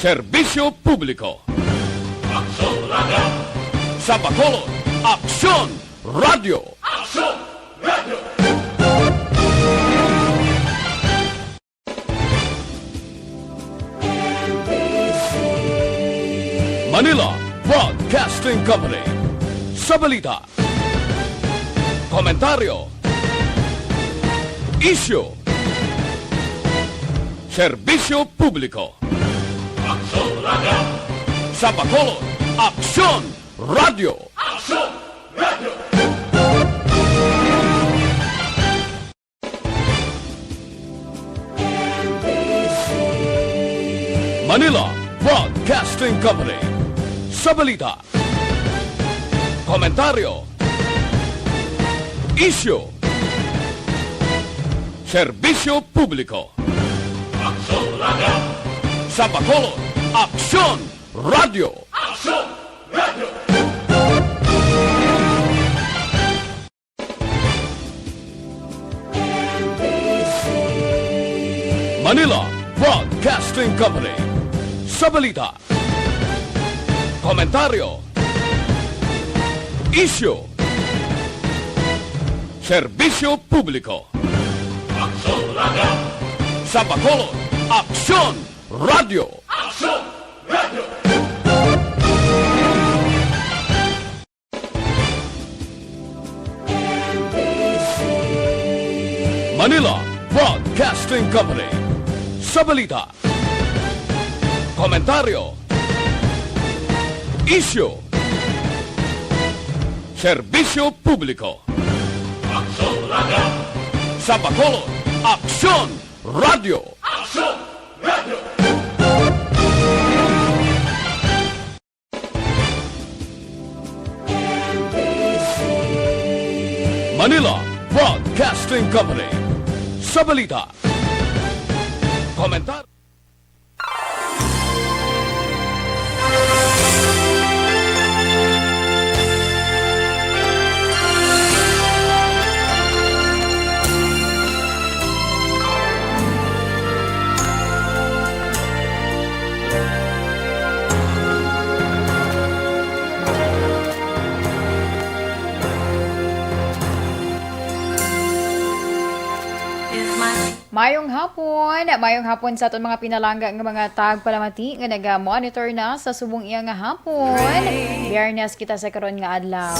Serbisyo Publiko. Aksyon Radio. Sa Bacolod, Aksyon Radio. Aksyon Radio. Manila Broadcasting Company. Sa balita, komentaryo, isyu, serbisyo publiko. Aksyon Radio. Sa Bacolod, Aksyon Radio. Aksyon Radio. Manila Broadcasting Company. Sa balita, komentaryo, isyu, serbisyo publiko. Aksyon Radio. Sa Bacolod, Aksyon Radio. Aksyon Radio. Manila Broadcasting Company. Sa balita, komentaryo, isyu, serbisyo publiko. Aksyon Radio. Sa Bacolod, Aksyon Radio. Aksyon Radio. Manila Broadcasting Company. Sa balita, komentaryo, isyu, serbisyo publiko. Aksyon Radio. Sa Bacolod, Aksyon Radio. Aksyon Radio. Manila Broadcasting Company. Sa balita, komentar. Mayong hapon sa aton mga pinalangga nga mga tagpalamati nga naga-monitor na sa subong iya nga hapon. Biyernes kita sa karon nga adlaw,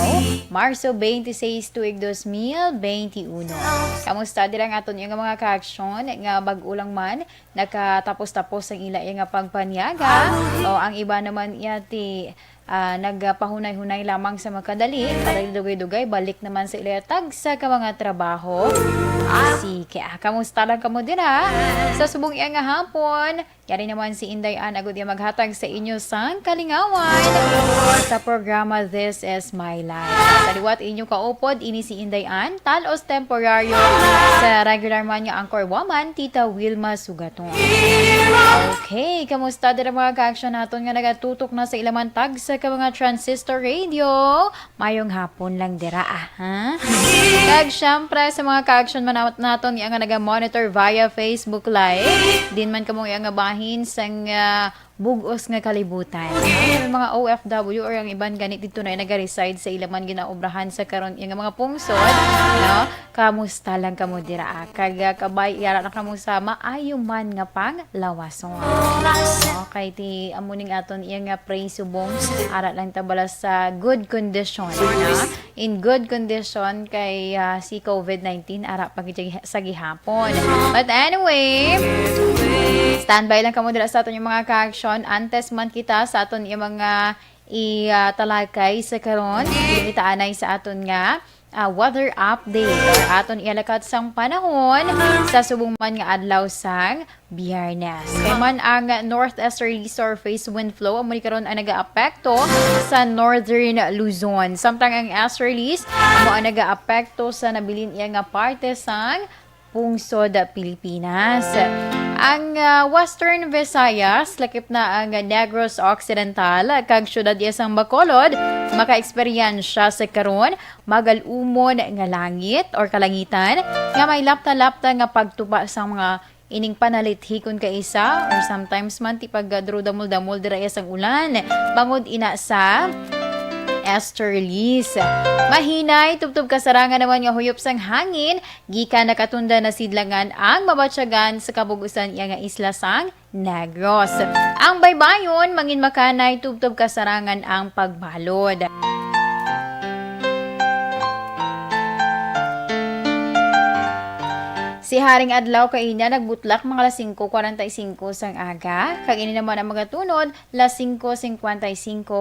Marso 26, tuig 2021. Kamusta dirang aton iya nga mga ka-aksyon nga bag-ulang man nakatapos-tapos ang ila iya nga pagpanyaga o ang iba naman iyati nagpahunay-hunay lamang sa makadali para dugay-dugay balik naman sa ilatag sa mga trabaho. Sige, kamusta lang kamo din sa subong iya nga hapon. Yari naman si Inday Ann agud iya maghatag sa inyo sang kalingawan sa programa This Is My Life. Sa liwat inyo kaupod ini si Inday Ann, talos temporaryo sa regular man nga anchor woman Tita Wilma Sugaton. Okay, kamusta din ang mga ka-action naton nga nagatutok na sa ilaman tag sa mga transistor radio. Mayong hapon lang dira ha. Kag syempre sa mga ka-action man naton nga naga-monitor via Facebook Live. Din man kamo nga bahin sang bugos nga kalibutan. Ang mga OFW or ang iban ganit dito na nag-reside sa ilaman ginaobrahan sa karon yung mga pungsod, no? Kamusta lang kamo dira? Kag kabay yara na kamo sa maayo man nga pang lawason. Okay, ti amuning aton iya nga pray subong ara lang tabala sa good condition, na? In good condition kay si COVID-19 ara pag sa gihapon. But anyway, standby lang kamo dira sa aton yung mga ka-action. Antes man kita sa aton yung mga italakay sa karon, itaanay sa aton nga weather update or aton ialakat sang panahon sa subong man nga adlaw sang Biyernes. Kay man ang northeasterly surface wind flow amo ni karon ang nagaapekto sa northern Luzon. Samtang ang easterlies amo ang nagaapekto sa nabilin iya nga parte sang pungsod Pilipinas. Ang Western Visayas, lakip na ang Negros Occidental, kag syudad isang Bacolod, maka-eksperyensya sa karon magalumon nga langit or kalangitan nga may lapta-lapta nga pagtuba sa mga ining panalithikon ka isa or sometimes man ti pagdrudamol-damol dira sang ulan. Bangod ina sa esterlies. Mahinay, tubtub kasarangan naman nga huyop sang hangin, gika nakatunda na sidlangan ang mabatsyagan sa kabugusan iya nga isla sang Negros. Ang baybayon, mangin makanay, tubtub kasarangan ang pagbalod. Si Haring Adlaw kaina nagbutlak mga alas 5:45 sang aga. Kag ini naman ang mga tunod, las 5:55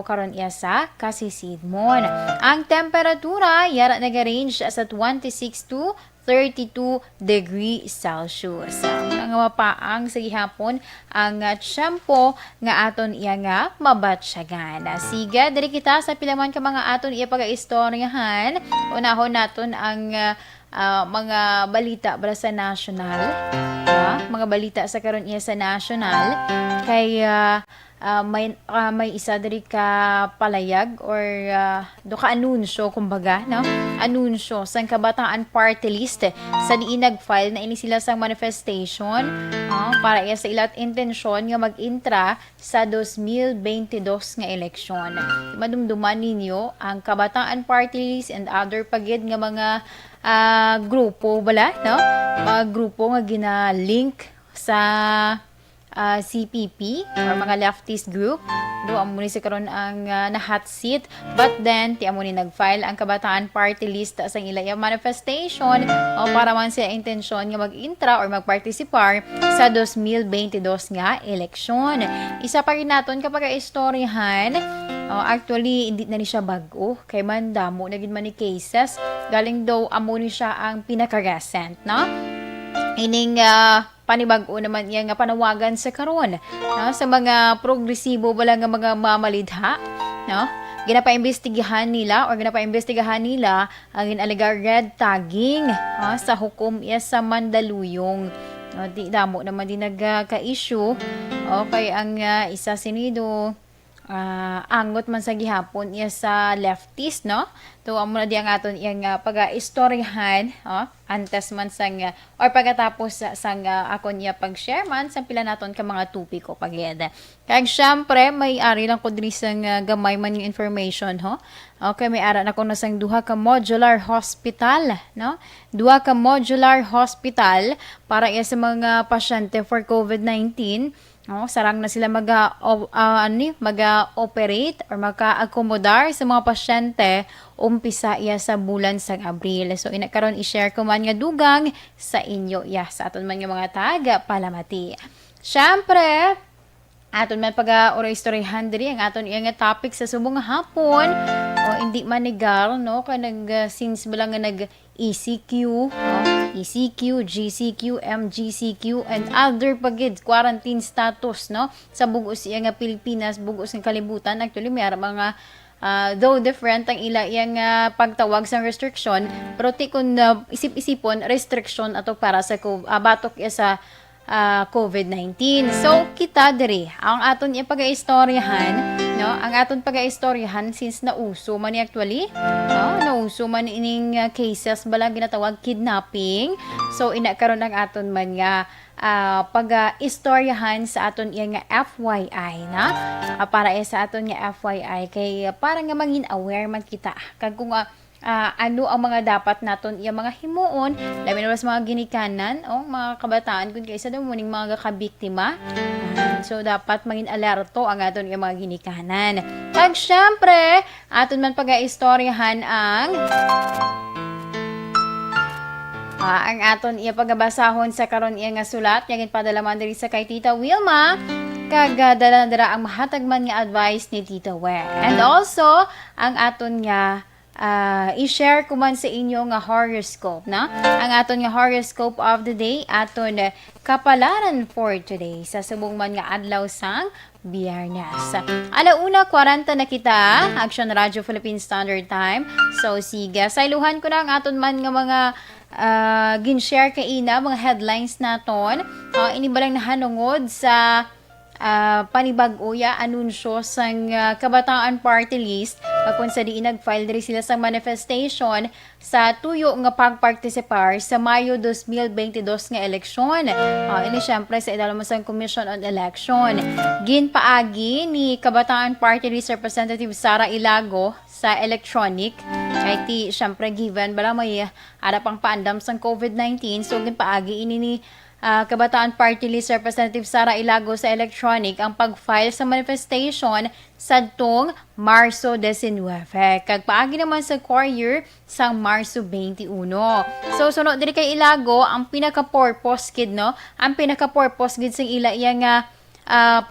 karon iya sa Kasisidmon. Ang temperatura yara nag-range sa 26 to 32 degree Celsius. Ang mga mapaang sa gihapon ang tiyempo nga aton iya nga mabatsyagan. Siga, diri kita sa pilaman ka mga aton iya pag-istoryahan. Unahon naton ang mga balita para sa national, mga balita sa karon iya sa national kay may isa diri ka palayag or do ka anunsyo kumbaga no, anunsyo sang kabataan party list sa diin nag-file na ini sila sang manifestation para iya sa ilat intensyon nga mag-intra sa 2022 nga eleksyon. Madumduman ninyo ang kabataan party list and other pagid nga mga grupo bala no, mga grupo nga gina-link sa CPP or mga leftist group. Do amo ni sa karon ang na hot seat, but then ti amo ni nag-file ang kabataan party list sa ilaya manifestation para man sa intensyon nga mag-intra or magpartisipar sa 2022 nga eleksyon. Isa pa rin naton kapag istoryahan, actually hindi na ni siya bago kay man damo na gid man ni cases, galing daw amo ni siya ang pinaka-recent no, ining panibag-o naman iya nga panawagan sa karon sa mga progresibo wala nga mga mamalidha no, ginapaimbestigahan nila ang inaligar red tagging sa hukom iya sa Mandaluyong. Di damo naman din nagka-issue kay ang isa sinido angot man sa gihapon iya sa leftist no. To amo na di ang aton iyang pag-istoryahan antes man sang or pagkatapos sang akon iya pag-share man sa pila naton ka mga tupiko pagid. Kag syempre may ari lang ko diri sang gamay man yung information Okay, may ara na ko na sang duha ka modular hospital no. Duha ka modular hospital para iya sa mga pasyente for COVID-19. Sarang na sila mag-operate or maka-accommodar sa mga pasyente umpisa iya sa bulan sang Abril. So inakaron i-share ko man nga dugang sa inyo sa aton man nga mga taga Palamati. Syempre, aton man pag-oray-storyahan diri ang aton iya nga topic sa subong nga hapon hindi manigar no kay since bala nga nag-ECQ ECQ, GCQ, MGCQ, and other pagid quarantine status no sa bugos iya nga Pilipinas, bugos ng kalibutan. Actually may mga though different ang ila iyang pagtawag sa restriction, pero ti kun isip-isipon restriction ato para sa batok iya sa COVID-19. So kita diri ang aton iya pag-istoryahan no, ang aton pag-istoryahan since nauso man ni actually nauso man ining cases bala ginatawag kidnapping. So ina karon ang aton man nga pag-istoryahan sa aton iya nga FYI na para sa aton nga FYI kay para nga mangin aware man kita kag kung ano ang mga dapat naton iya mga himuon labi na sa mga ginikanan mga kabataan kun kaysa daw muning mga kabiktima. So dapat mangin alerto ang aton iya mga ginikanan. Kag syempre aton man pag-istoryahan ang aton iya pagabasahon sa karon iya nga sulat nga ginpadala man diri sa kay Tita Wilma kag dala ang mahatag man nga advice ni Tita Wer. And also ang aton nga i-share ko man sa inyo nga horoscope na ang aton nga horoscope of the day aton kapalaran for today sa subong man nga adlaw sang Biyernes. Alauna 40 na kita Action Radio Philippine Standard Time. So siga sayluhan ko na ang aton man nga mga gin-share kay ina mga headlines naton ini balang nahanungod sa panibag-o anunsyo sang kabataan party list kung sa diin nag-file diri sila sa manifestation sa tuyo nga pagpartisipar sa Mayo 2022 nga eleksyon. Ini syempre sa Idalamasang Commission on Election. Ginpaagi ni Kabataan Party List Representative Sara Ilago sa electronic. Kay ti syempre given bala may ada pang paandam sa COVID-19, so ginpaagi ini ni Kabataan Party List Representative Sara Ilago sa electronic ang pag-file sa manifestation sadtong Marso 19. Kag paagi naman sa courier sa Marso 21. So sunod diri kay Ilago ang pinaka-purpose gid no, ang pinaka-purpose gid sa ila iya nga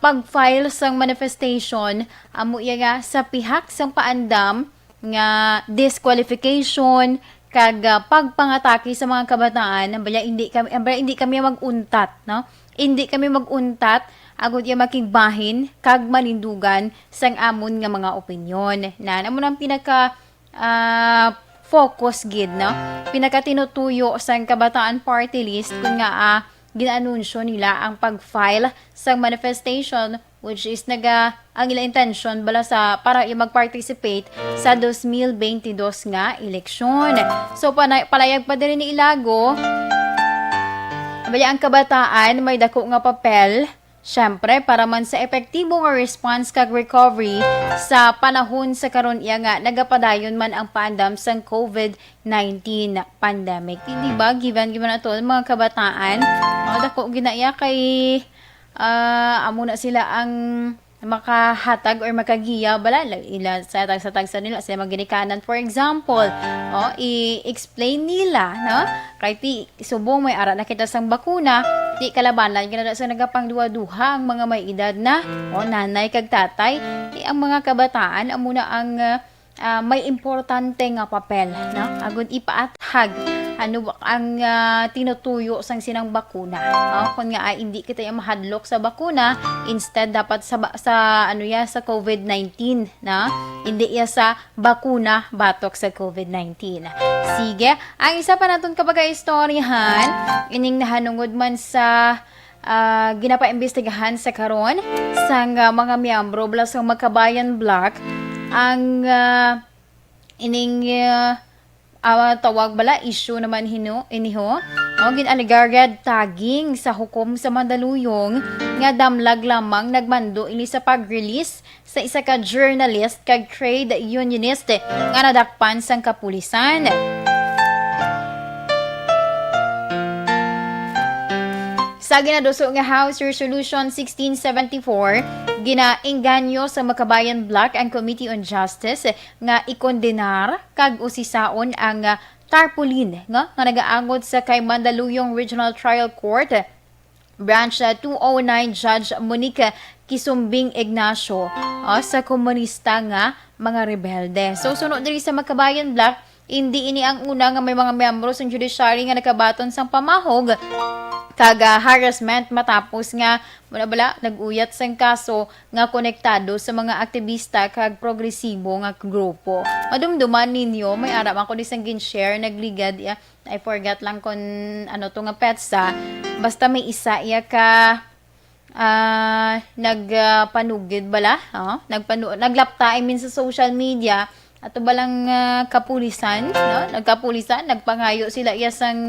pag-file sang manifestation amo iya nga sa pihak sang paandam nga disqualification kag pagpangatake sa mga kabataan bala hindi kami maguntat no, hindi kami maguntat agud ya makigbahin kag manindugan sang amon nga mga opinyon na namo nang pinaka focus gid no, pinaka tinutuyo sang Kabataan Party List kun nga ginanunsyo nila ang pag-file sa manifestation, which is ang ila intention bala sa para mag-participate sa 2022 nga eleksyon. So palayag pa din ni Ilago bala ang kabataan may dako nga papel syempre para man sa epektibo nga response kag recovery sa panahon sa karon iya nga nagapadayon man ang paandam sang COVID-19 pandemic. Di ba? Given ato mga kabataan, dako ginaya kay amo na sila ang makahatag or makagiya bala ila sa tagsa nila sa mga ginikanan. For example, i-explain nila no kay ti subong may ara na kita sang bakuna di kalabanan kinada sa nagapangduha-duha ang mga may edad na nanay kag tatay di ang mga kabataan amo na ang may importante nga papel no agud ipaathag ano ang tinutuyo sang sinang bakuna. Kung nga hindi kita mahadlok sa bakuna, instead dapat sa sa COVID-19 na hindi ya sa bakuna batok sa COVID-19. Sige, ang isa pa naton kapag istoryahan ining nahanungod man sa ginapaimbestigahan sa karon sang mga miyembro bala sa Magkabayan Block ang ining tawag bala issue naman iniho ginaligarad tagging sa hukom sa Mandaluyong nga damlag lamang nagmando ini sa pag-release sa isa ka journalist kag trade unionist nga nadakpan sang kapulisan. Sa ginaduso nga House Resolution 1674, ginaengganyo sa Magkabayan Block ang Committee on Justice nga ikondenar kag usisaon ang tarpaulin nga nagaangod sa kay Mandaluyong Regional Trial Court Branch 209 Judge Monica Kisumbing Ignacio sa komunista nga mga rebelde. So sunod diri sa Magkabayan Block, hindi ini ang una nga may mga miyembro sa judiciary nga nakabaton sang pamahog kag harassment matapos nga bala nag-uyat sang kaso nga konektado sa mga aktivista kag progresibo nga grupo. Madumduman ninyo may ara ako disang gin-share nagligad I forgot lang kung ano to nga petsa basta may isa ka nagpanugid bala naglapta sa social media ato balang kapulisan no nagpangayo sila sang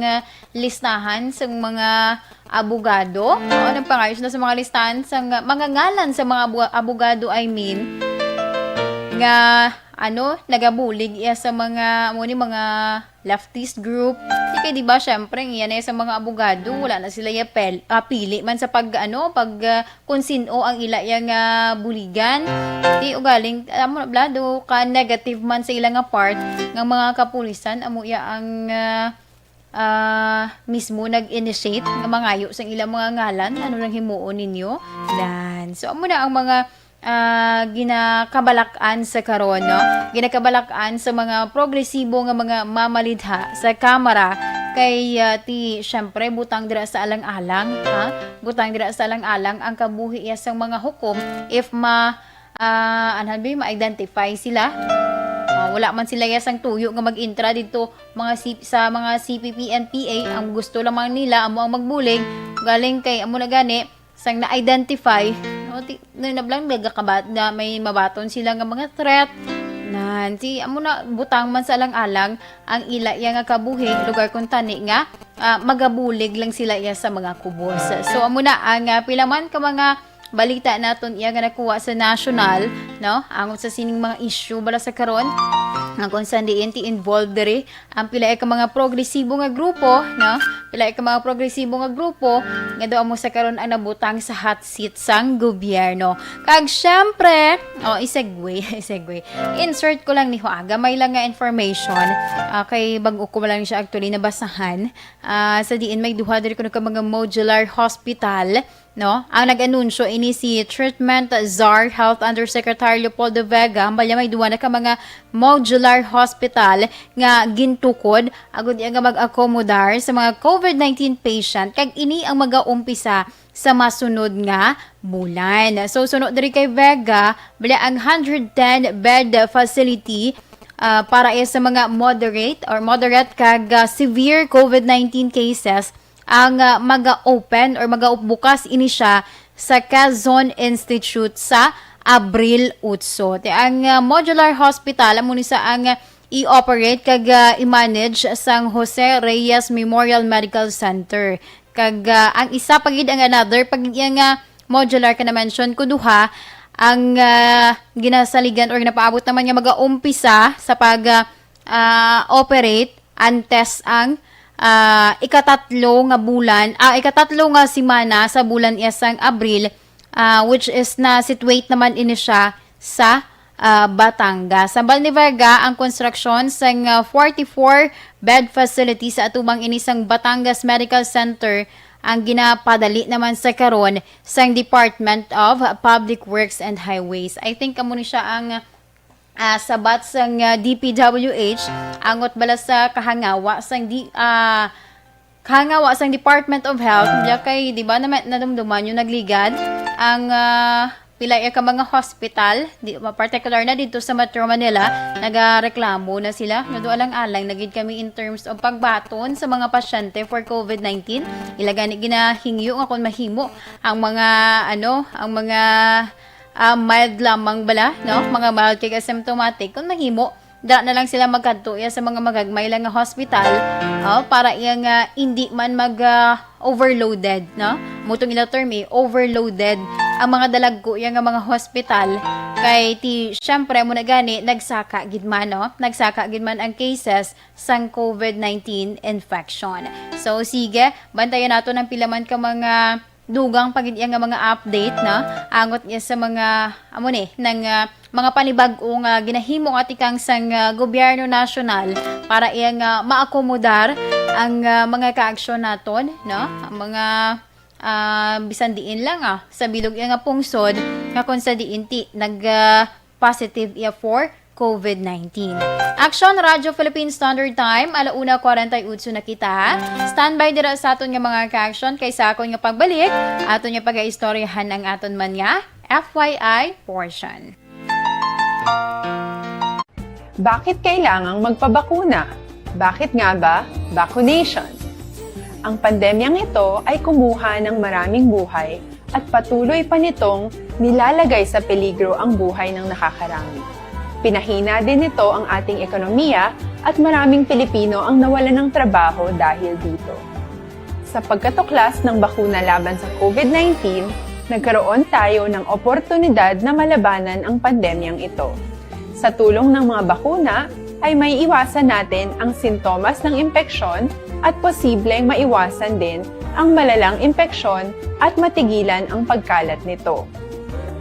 listahan sang mga abogado nagpangayo sila sa mga listahan sang mga ngalan sa mga abogado nga nagabulig sa mga mga leftist group. Kaya di ba syempre yan sa mga abogado wala na sila pili man sa pag kung sino ang ila yang buligan. Di ugaling amo na blado ka negative man sa ilang part ng mga kapulisan amo ya ang mismo nag-initiate nga mangayo sa ilang mga ngalan nang himuon ninyo. So amo na ang mga ginakabalakan sa karon ginakabalakan sa mga progresibo nga mga mamalidha sa kamara kay ti syempre butang dira sa alang-alang butang dira sa alang-alang ang kabuhi sang mga hukom if ma-identify sila wala man sila sang tuyo nga mag-intra dito sa mga CPP and PA ang gusto lamang nila amo ang magbulig galing kay amo na gani sang na-identify nablang na may mabaton sila nga mga threat Nanti amo na butang man sa alang-alang ang ila iya nga kabuhi lugar kung tani nga magabulig lang sila iya sa mga kubos. So amo na ang pilaman ka mga balita naton iya nga nakuha sa national, no? Ang sa sining mga issue bala sa karon nga kung saan diin ti involved diri ang pila ka mga progresibo nga grupo, no? Pila ka mga progresibo nga grupo nga do amo sa karon ang nabutang sa hot seat sang gobyerno. Kag syempre, isegue. Insert ko lang ni Huaga may lang nga information kay bag-o ko lang siya actually nabasahan sa diin may duha diri ko mga modular hospital, no? Ang nag-anunsyo ini si Treatment Czar Health Undersecretary Leopoldo Vega balya may duwa na ka mga modular hospital nga gintukod agud iya nga mag-accommodar sa mga COVID-19 patient kag ini ang mag-aumpisa sa masunod nga bulan. So sunod diri kay Vega balya ang 110 bed facility para sa mga moderate kag severe COVID-19 cases ang maga-open or maga-bukas ini siya sa Quezon Institute sa Abril 8. Ang modular hospital amo ni sa ang i-operate kag i-manage sang Jose Reyes Memorial Medical Center. Kag ang isa pagid ang another pagid nga modular ka na mention ko duha ang ginasaligan or napaabot naman nga maga-umpisa sa pag operate antes ang ikatatlo nga simana sa bulan isang Abril, which is na situate naman ini siya sa Batangas. Sa Balniverga, ang construction sang 44 bed facility sa atubang inisang Batangas Medical Center ang ginapadali naman sa karon sang Department of Public Works and Highways. I think amo ni siya ang sabat sang DPWH angot bala sa kahangawa sang Department of Health diya kay di ba naman nadumduman yung nagligad ang pila ka mga hospital particular na dito sa Metro Manila nagareklamo na sila nga do alang-alang nagid kami in terms of pagbaton sa mga pasyente for COVID-19 ilagani ginahingyo nga kun mahimo ang mga mild lamang bala, no? Mga mild kay asymptomatic. Kung mahimo, da na lang sila magkanto sa mga magagmay lang nga hospital para iyang hindi man overloaded, no? Mutong ila term overloaded ang mga dalagko yang mga hospital kay syempre mo na gani nagsaka gid man, no? Nagsaka gid man ang cases sang COVID-19 infection. So sige, bantayan nato ng pilaman ka mga dugang pagid nga mga update na angot niya sa mga mga panibag-o nga ginahimo nga tikang sang gobyerno nasyonal para iyang maakomodar ang mga kaaksyon naton, no? Ang mga bisan diin lang sa bilog nga pungsod nga kun sa diin ti positive iya for COVID-19. Action Radio Philippine Standard Time, 1:48 na kita. Standby dira sa aton nga mga ka-action kay sa akon nga pagbalik, aton nga pag-aistoryahan ang aton man nga FYI portion. Bakit kailangang magpabakuna? Bakit nga ba vaccination? Ang pandemyang ito ay kumuha ng maraming buhay at patuloy pa nitong nilalagay sa peligro ang buhay ng nakakarami. Pinahina din nito ang ating ekonomiya at maraming Pilipino ang nawalan ng trabaho dahil dito. Sa pagkatuklas ng bakuna laban sa COVID-19, nagkaroon tayo ng oportunidad na malabanan ang pandemyang ito. Sa tulong ng mga bakuna, ay may iwasan natin ang sintomas ng impeksyon at posibleng maiwasan din ang malalang impeksyon at matigilan ang pagkalat nito.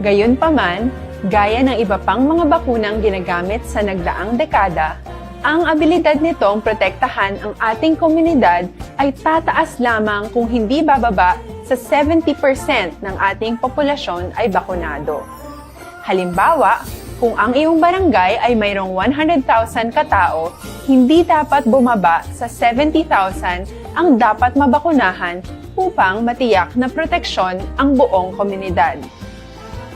Gayunpaman, gaya ng iba pang mga bakunang ginagamit sa nagdaang dekada, ang abilidad nitong protektahan ang ating komunidad ay tataas lamang kung hindi bababa sa 70% ng ating populasyon ay bakunado. Halimbawa, kung ang iyong barangay ay mayroong 100,000 katao, hindi dapat bumaba sa 70,000 ang dapat mabakunahan upang matiyak na proteksyon ang buong komunidad.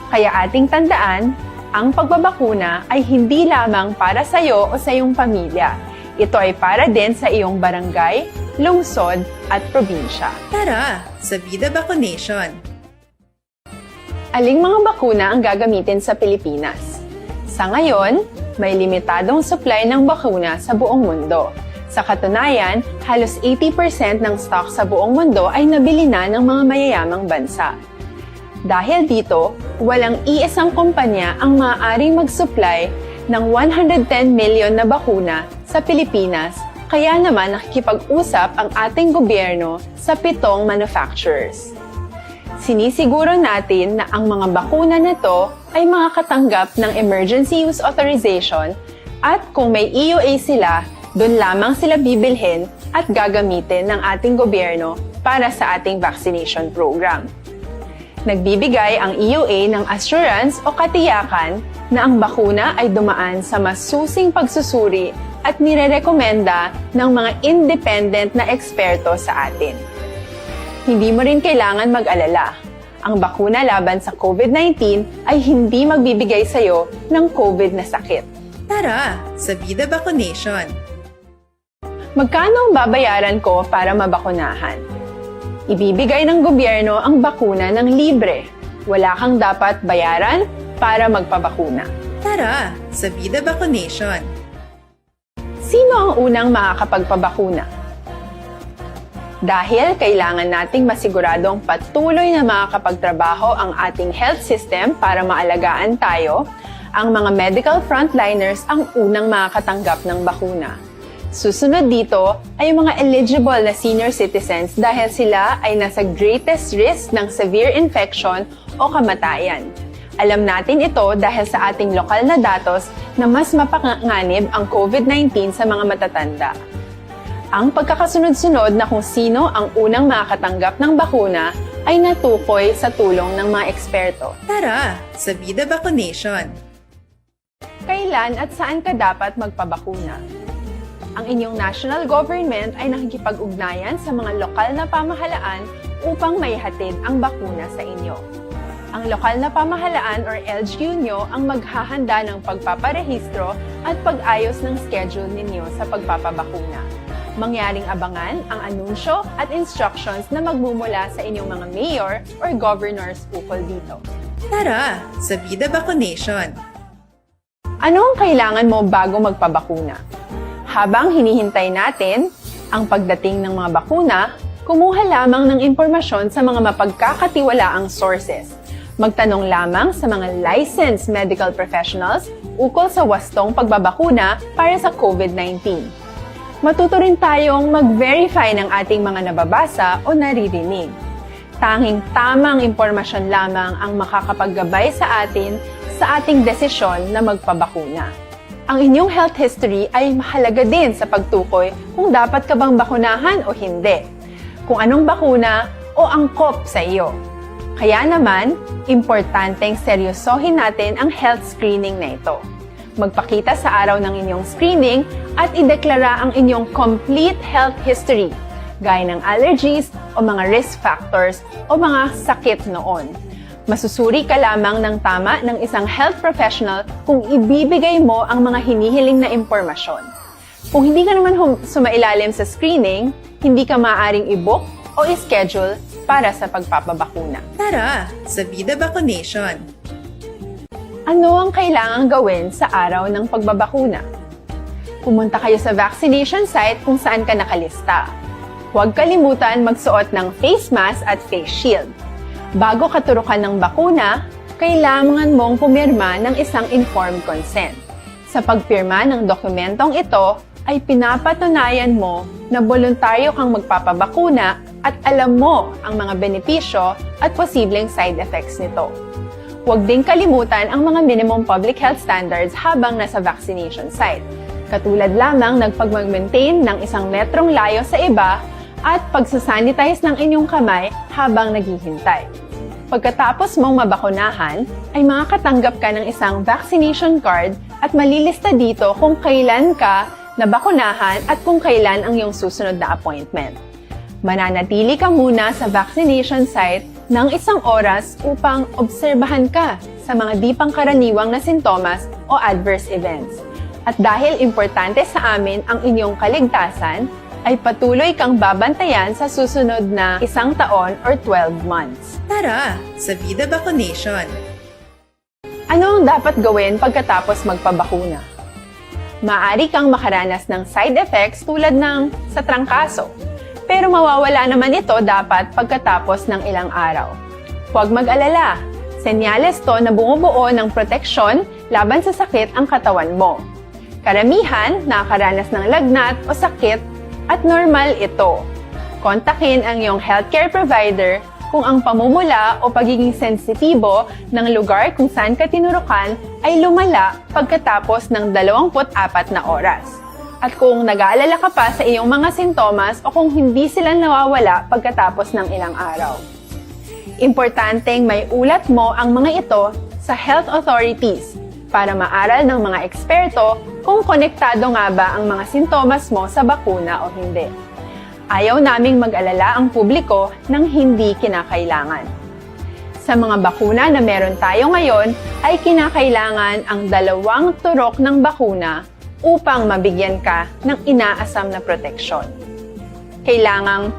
Kaya ating tandaan, ang pagbabakuna ay hindi lamang para sa iyo o sa iyong pamilya. Ito ay para din sa iyong barangay, lungsod at probinsya. Tara, sa Vida Vaccination! Aling mga bakuna ang gagamitin sa Pilipinas? Sa ngayon, may limitadong supply ng bakuna sa buong mundo. Sa katunayan, halos 80% ng stock sa buong mundo ay nabili na ng mga mayayamang bansa. Dahil dito, walang iisang kumpanya ang maaaring mag-supply ng 110 million na bakuna sa Pilipinas, kaya naman nakikipag-usap ang ating gobyerno sa 7 manufacturers. Sinisiguro natin na ang mga bakuna na to ay makakatanggap ng Emergency Use Authorization at kung may EUA sila, doon lamang sila bibilhin at gagamitin ng ating gobyerno para sa ating vaccination program. Nagbibigay ang EUA ng assurance o katiyakan na ang bakuna ay dumaan sa masusing pagsusuri at nirerekomenda ng mga independent na eksperto sa atin. Hindi mo rin kailangan mag-alala. Ang bakuna laban sa COVID-19 ay hindi magbibigay sa'yo ng COVID na sakit. Tara, sa Vida Vaccination! Magkano ang babayaran ko para mabakunahan? Ibibigay ng gobyerno ang bakuna ng libre. Wala kang dapat bayaran para magpabakuna. Tara, sa Vida Vaccination! Sino ang unang makakapagpabakuna? Dahil kailangan nating masiguradong patuloy na makakapagtrabaho ang ating health system para maalagaan tayo, ang mga medical frontliners ang unang makakatanggap ng bakuna. Susunod dito ay yung mga eligible na senior citizens dahil sila ay nasa greatest risk ng severe infection o kamatayan. Alam natin ito dahil sa ating lokal na datos na mas mapanganib ang COVID-19 sa mga matatanda. Ang pagkakasunod-sunod na kung sino ang unang makakatanggap ng bakuna ay natukoy sa tulong ng mga eksperto. Tara, sa Vida Vaccination! Kailan at saan ka dapat magpabakuna? Ang inyong national government ay nakikipag-ugnayan sa mga lokal na pamahalaan upang maihatid ang bakuna sa inyo. Ang lokal na pamahalaan or LGU nyo ang maghahanda ng pagpaparehistro at pag-ayos ng schedule ninyo sa pagpapabakuna. Mangyaring abangan ang anunsyo at instructions na magmumula sa inyong mga mayor or governors ukol dito. Tara, sa Vida Vaccination! Ano ang kailangan mo bago magpabakuna? Habang hinihintay natin ang pagdating ng mga bakuna, kumuha lamang ng impormasyon sa mga mapagkakatiwalaang sources. Magtanong lamang sa mga licensed medical professionals ukol sa wastong pagbabakuna para sa COVID-19. Matuto rin tayong mag-verify ng ating mga nababasa o naririnig. Tanging tamang impormasyon lamang ang makakapaggabay sa atin sa ating desisyon na magpabakuna. Ang inyong health history ay mahalaga din sa pagtukoy kung dapat ka bang bakunahan o hindi, kung anong bakuna o angkop sa iyo. Kaya naman, importanteng seryosohin natin ang health screening na ito. Magpakita sa araw ng inyong screening at ideklara ang inyong complete health history, gaya ng allergies o mga risk factors o mga sakit noon. Masusuri ka lamang ng tama ng isang health professional kung ibibigay mo ang mga hinihiling na impormasyon. Kung hindi ka naman sumailalim sa screening, hindi ka maaaring i-book o i-schedule para sa pagpapabakuna. Tara, sa Vida Vaccination! Ano ang kailangang gawin sa araw ng pagbabakuna? Pumunta kayo sa vaccination site kung saan ka nakalista. Huwag kalimutan magsuot ng face mask at face shield. Bago katurukan ng bakuna, kailangan mong pumirma ng isang informed consent. Sa pagpirma ng dokumentong ito, ay pinapatunayan mo na voluntaryo kang magpapabakuna at alam mo ang mga benepisyo at posibleng side effects nito. Huwag din kalimutan ang mga minimum public health standards habang nasa vaccination site. Katulad lamang nagpag-maintain ng 1 metrong layo sa iba at pagsasanitize ng inyong kamay habang naghihintay. Pagkatapos mong mabakunahan, ay makakatanggap ka ng isang vaccination card at malilista dito kung kailan ka nabakunahan at kung kailan ang iyong susunod na appointment. Mananatili ka muna sa vaccination site ng 1 oras upang obserbahan ka sa mga di pangkaraniwang na sintomas o adverse events. At dahil importante sa amin ang inyong kaligtasan, ay patuloy kang babantayan sa susunod na 1 taon or 12 months. Tara, sa Vida Vaccination! Ano ang dapat gawin pagkatapos magpabakuna? Maaari kang makaranas ng side effects tulad ng sa trangkaso. Pero mawawala naman ito dapat pagkatapos ng ilang araw. Huwag mag-alala. Senyales to na bumubuo ng proteksyon laban sa sakit ang katawan mo. Karamihan nakakaranas ng lagnat o sakit at normal ito. Kontakin ang iyong healthcare provider kung ang pamumula o pagiging sensitibo ng lugar kung saan ka tinurukan ay lumala pagkatapos ng 24 na oras. At kung nag-aalala ka pa sa iyong mga sintomas o kung hindi sila nawawala pagkatapos ng ilang araw. Importanteng may ulat mo ang mga ito sa health authorities para maaral ng mga eksperto kung konektado nga ba ang mga sintomas mo sa bakuna o hindi. Ayaw naming mag-alala ang publiko ng hindi kinakailangan. Sa mga bakuna na meron tayo ngayon ay kinakailangan ang 2 turok ng bakuna upang mabigyan ka ng inaasam na proteksyon. Kailangang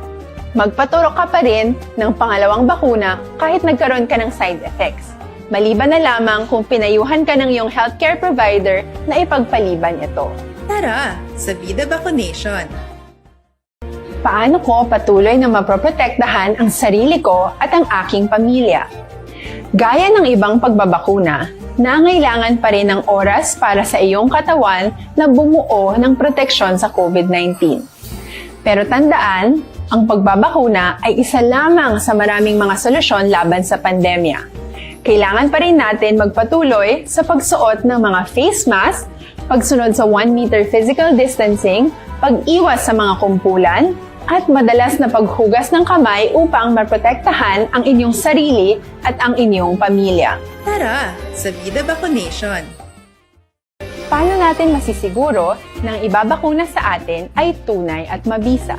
magpaturok ka pa rin ng pangalawang bakuna kahit nagkaroon ka ng side effects. Maliban na lamang kung pinayuhan ka ng iyong healthcare provider na ipagpaliban ito. Tara sa Vida Vaccination! Paano ko patuloy na maproprotektahan ang sarili ko at ang aking pamilya? Gaya ng ibang pagbabakuna, nangailangan pa rin ng oras para sa iyong katawan na bumuo ng proteksyon sa COVID-19. Pero tandaan, ang pagbabakuna ay isa lamang sa maraming mga solusyon laban sa pandemya. Kailangan pa rin natin magpatuloy sa pagsuot ng mga face mask, pagsunod sa 1 meter physical distancing, pag-iwas sa mga kumpulan, at madalas na paghugas ng kamay upang maprotektahan ang inyong sarili at ang inyong pamilya. Tara sa Vida Vaccination! Paano natin masisiguro na ang ibabakuna sa atin ay tunay at mabisa?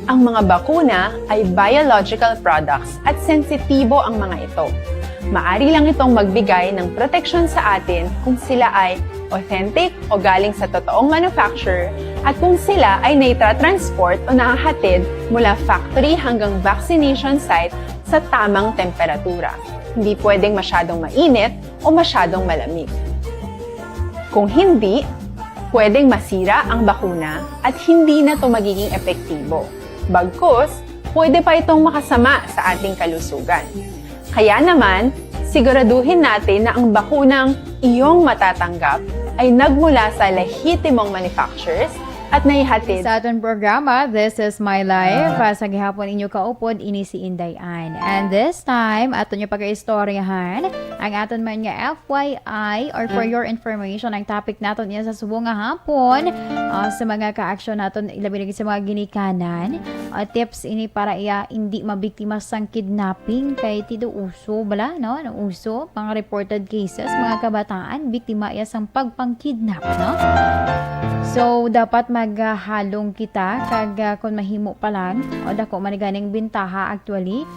Ang mga bakuna ay biological products at sensitibo ang mga ito. Maari lang itong magbigay ng proteksyon sa atin kung sila ay authentic o galing sa totoong manufacturer at kung sila ay naitra-transport o nahahatid mula factory hanggang vaccination site sa tamang temperatura. Hindi pwedeng masyadong mainit o masyadong malamig. Kung hindi, pwedeng masira ang bakuna at hindi na ito magiging epektibo. Bagkus, pwede pa itong makasama sa ating kalusugan. Kaya naman, siguraduhin natin na ang bakunang iyong matatanggap ay nagmula sa lehitimong manufacturers at naihatid Sa aton programa, This is My Life. Sa gihapon inyo kaupod, ini si Inday Ann. And this time, aton nyo pag-istoryahan, ang aton man nga FYI or for your information, ang topic naton niya sa subong nga hapon, sa mga ka-action naton, ilabi sa mga ginikanan, tips ini para iya hindi mabiktima sang kidnapping kay tido uso bala, no? Ang uso, mga reported cases, mga kabataan, biktima iya sang pagpang-kidnap, no? So, dapat maghalong kita kag kung mahimo pa lang o dako maniganing bintaha actually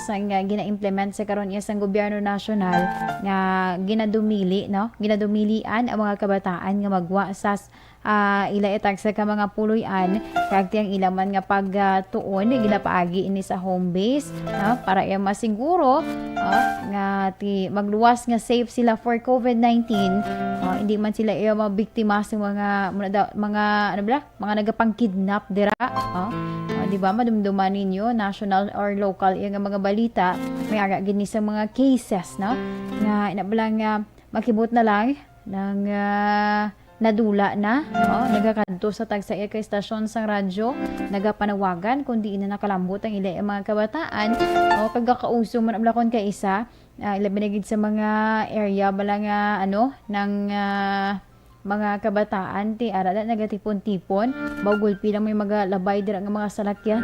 sang gina-implement sa karon iya sang gobyerno nasyonal nga ginadumili, no? Ginadumilian ang mga kabataan nga magwa sa ila itag sa ka mga puloy-an kag tiyang ilaman nga pagtuon ginapaagi ini sa home base, no? Para iya masiguro nga ti magluwas nga safe sila for COVID-19, hindi man sila iya mabiktima sa mga ano ba mga nagapang-kidnap dira, di ba madumduman ninyo national or local iya nga mga balita may aga gini sa mga cases, no? Nga inabalang makibot na lang ng nadula na, nagakadto sa tagsa iya kay istasyon sang radyo, nagapanawagan kundi ina nakalambot ang ila mga kabataan kagakauso man ablakon kay isa ilabi na gid sa mga area bala nga ng mga kabataan ti arada nagatipon-tipon bawgulpi lang may magalabay dira nga mga salakyan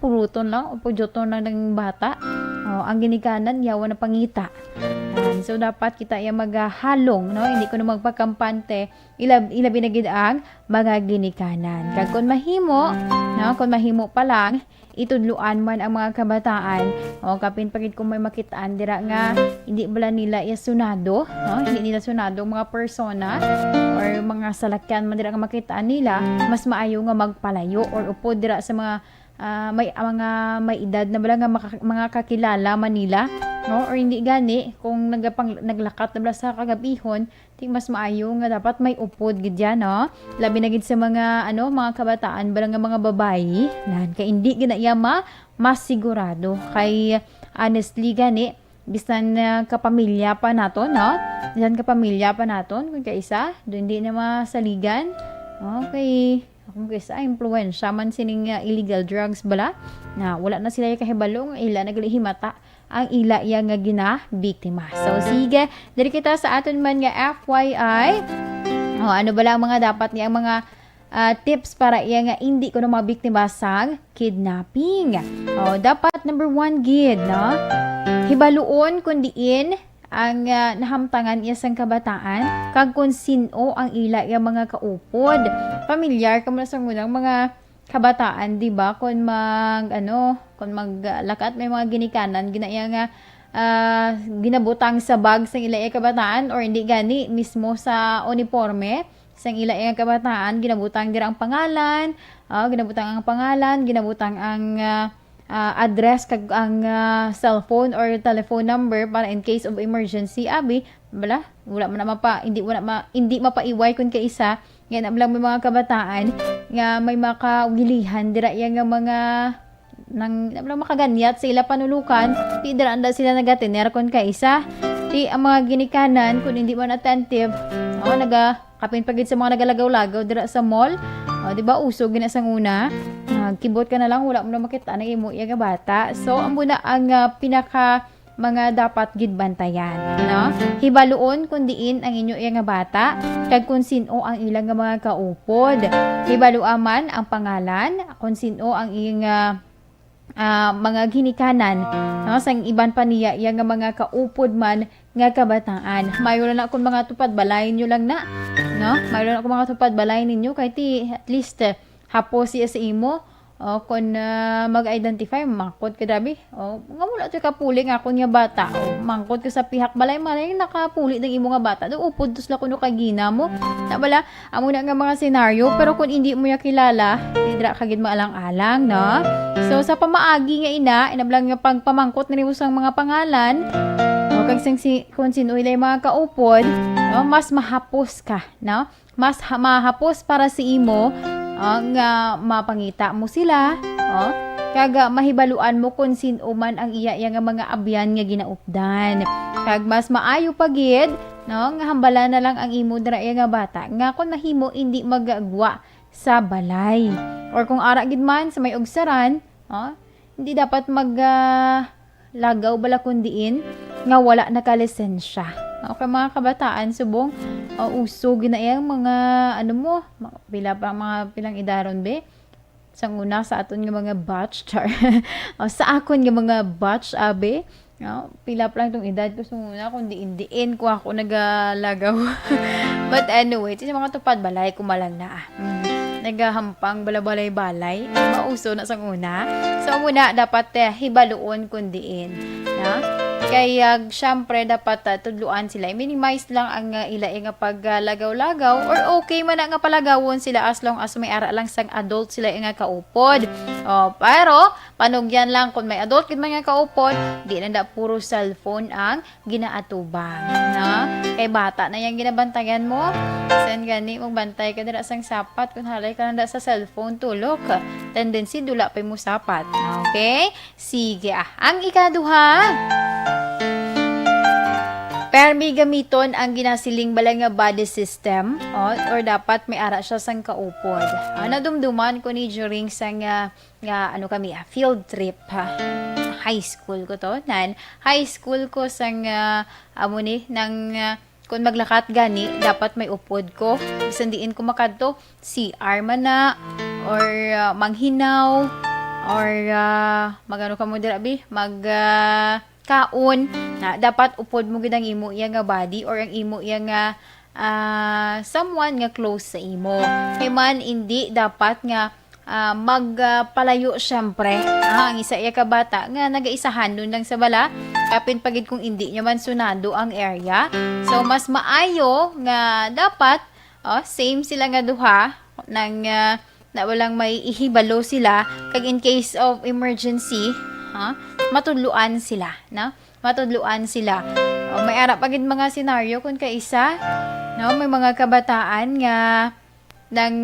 puruton lang o pudyoton lang ng bata ang ginikanan yawa na pangita. So dapat kita iya maghalong, no? Hindi ko na magpakampante ilabi na gid ang mga ginikanan. Kag kun mahimo, no? Kung mahimo pa lang itudluan man ang mga kabataan kapin pagid kung may makitaan dira nga hindi bala nila sunado, no? Hindi nila sunado mga persona or mga salakyan man dira nga makitaan nila, mas maayo nga magpalayo or upo dira sa mga may edad na bala nga mga kakilala Manila, no? Or hindi gani kung naglakat na bala sa kagabihon, ti mas maayo nga dapat may upod gid yan, no? Labi na gid sa mga mga kabataan bala nga mga babayi nan kay hindi ginaya mas sigurado kay honestly gani bisan kapamilya pa naton, no? Bisan kapamilya pa naton kung kaisa do hindi na masaligan. Okay, kung kaisa impluwensya man sining illegal drugs bala na wala na sila kahibalo nga ila naglihimata ang ila iya nga biktima. So sige, diri kita sa aton man nga FYI. Ano bala ang mga dapat niya mga tips para iya nga hindi ko na mabiktima sa kidnapping. Dapat number 1 gid, no? Hibaluon kung diin ang nahamtangan iya sang kabataan kag kung sino ang ila iya mga kaupod. Pamilyar ka mo sa unang mga kabataan, di ba? Kung kung maglakat may mga ginikanan, ginaya nga ginabutang sa bag sang ila iya kabataan or hindi gani mismo sa uniforme sang ila iya kabataan, ginabutang dira ang pangalan, ginabutang ang address kag ang cellphone or telephone number para in case of emergency wala man hindi mapaiway kun kaisa yan lang may mga kabataan nga may makawilihan dira yang mga nang makaganyat sa ila panulukan ti dira anda sila nagatiner kun kaisa ti ang mga ginikanan kun hindi man attentive kapin pagid sa mga nagalagaw-lagaw dira sa mall. Di ba usog gina sang una, kibot ka na lang wala mo na makita na imo iya nga bata. So amo na ang pinaka mga dapat gid bantayan, no? Hibaluon kun diin ang inyo iya nga bata kag kun sino ang ilang nga mga kaupod. Hibaluan man ang pangalan kun sino ang iyang mga ginikanan, no? Sang iban pa niya iya nga mga kaupod man nga kabataan. Mayo na kun mga tupad balay nyo lang na, no? Mayroon ako mga tupad balay ninyo kay ti at least hapos siya sa imo kung mag-identify mangkot ka dabi nga wala ti kapuli nga kun nga bata mangkot ka sa pihak balay nakapuli ng imo nga bata do upod tus la kuno kay gina mo na bala amo na nga mga senaryo pero kung hindi mo ya kilala dira kagid maalang-alang, no? So sa pamaagi nga inablang nga pagpamangkot na nimo sang mga pangalan kag kung sino ilay mga kaupod, no? Mas mahapos ka, no? Mas mahapos para si imo nga mapangita mo sila, kag mahibaluan mo kung sino man ang iya nga mga abyan nga ginaupdan. Kag mas maayo pagid, no? Nga hambala na lang ang imo dira nga bata nga kung nahimo hindi magagwa sa balay. Or kung ara gid man sa may ugsaran, hindi dapat lagaw bala kundiin nga wala nakalisensya. Okay mga kabataan subong usog na yang mga pilang idaron be sang una sa aton nga mga batch sa akon nga mga batch abe pila pa lang tong edad ko sumuna kung diin ko ako nagalagaw. But anyway, sa mga tupad balay kumalang na nagahampang balay mauso na sang una. So muna dapat hibaluon kun diin, na kaya syempre dapat tudluan sila, minimize lang ang ila nga paglagaw-lagaw or okay man nga palagawon sila as long as may ara lang sang adult sila nga kaupod. Pero panugyan lang kung may adult gid man nga kaupod, di na puro cellphone ang ginaatubang, na kay bata na yang ginabantayan mo. Sen gani mong bantay ka dira sang sapat kun halay ka nanda sa cellphone tulok. Tendency dula pa mo sapat. Okay? Sige ang ikaduha. Permi gamiton ang ginasiling bala nga body system or dapat may ara siya sang kaupod. Nadumduman ko ni during sang field trip high school ko to. High school ko sang kung maglakat gani dapat may upod ko. Bisan diin ko makadto CR man na or manghinaw or magano ka mo dira bi kaon na dapat upod mo gid ang imo iya nga body or ang imo iya nga someone nga close sa imo. Kay man hindi dapat nga magpalayo syempre ang isa iya ka bata nga nagaisahan nun lang sa bala kapin pagid kung hindi nyo man sunado ang area. So mas maayo nga dapat same sila nga duha nang na walang may ihibalo sila kag in case of emergency, matudluan sila, na? Matudluan sila. O, may ara pagid mga senaryo kung kaisa, no? May mga kabataan nga nang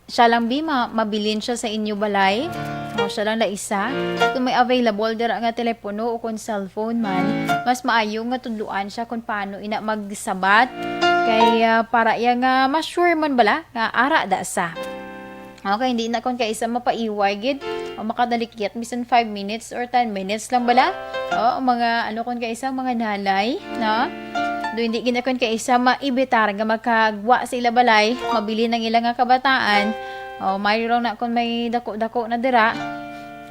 siya lang mabilin siya sa inyo balay. O, siya lang na isa. Kung may available dira nga telepono o kung cellphone man, mas maayo nga tudluan siya kung paano ina magsabat. Kaya para yang mas sure man bala nga ara da sa. Okay, hindi na kung kaisa mapaiway gid o makadalikyat bisan 5 minutes or 10 minutes lang bala. O mga ano kung kaisa mga nanay, no? Do hindi gid kung kaisa maibitar nga makagwa sa ila balay, mabili ng ilang nga kabataan. O mayroon na kung may dako-dako na dira.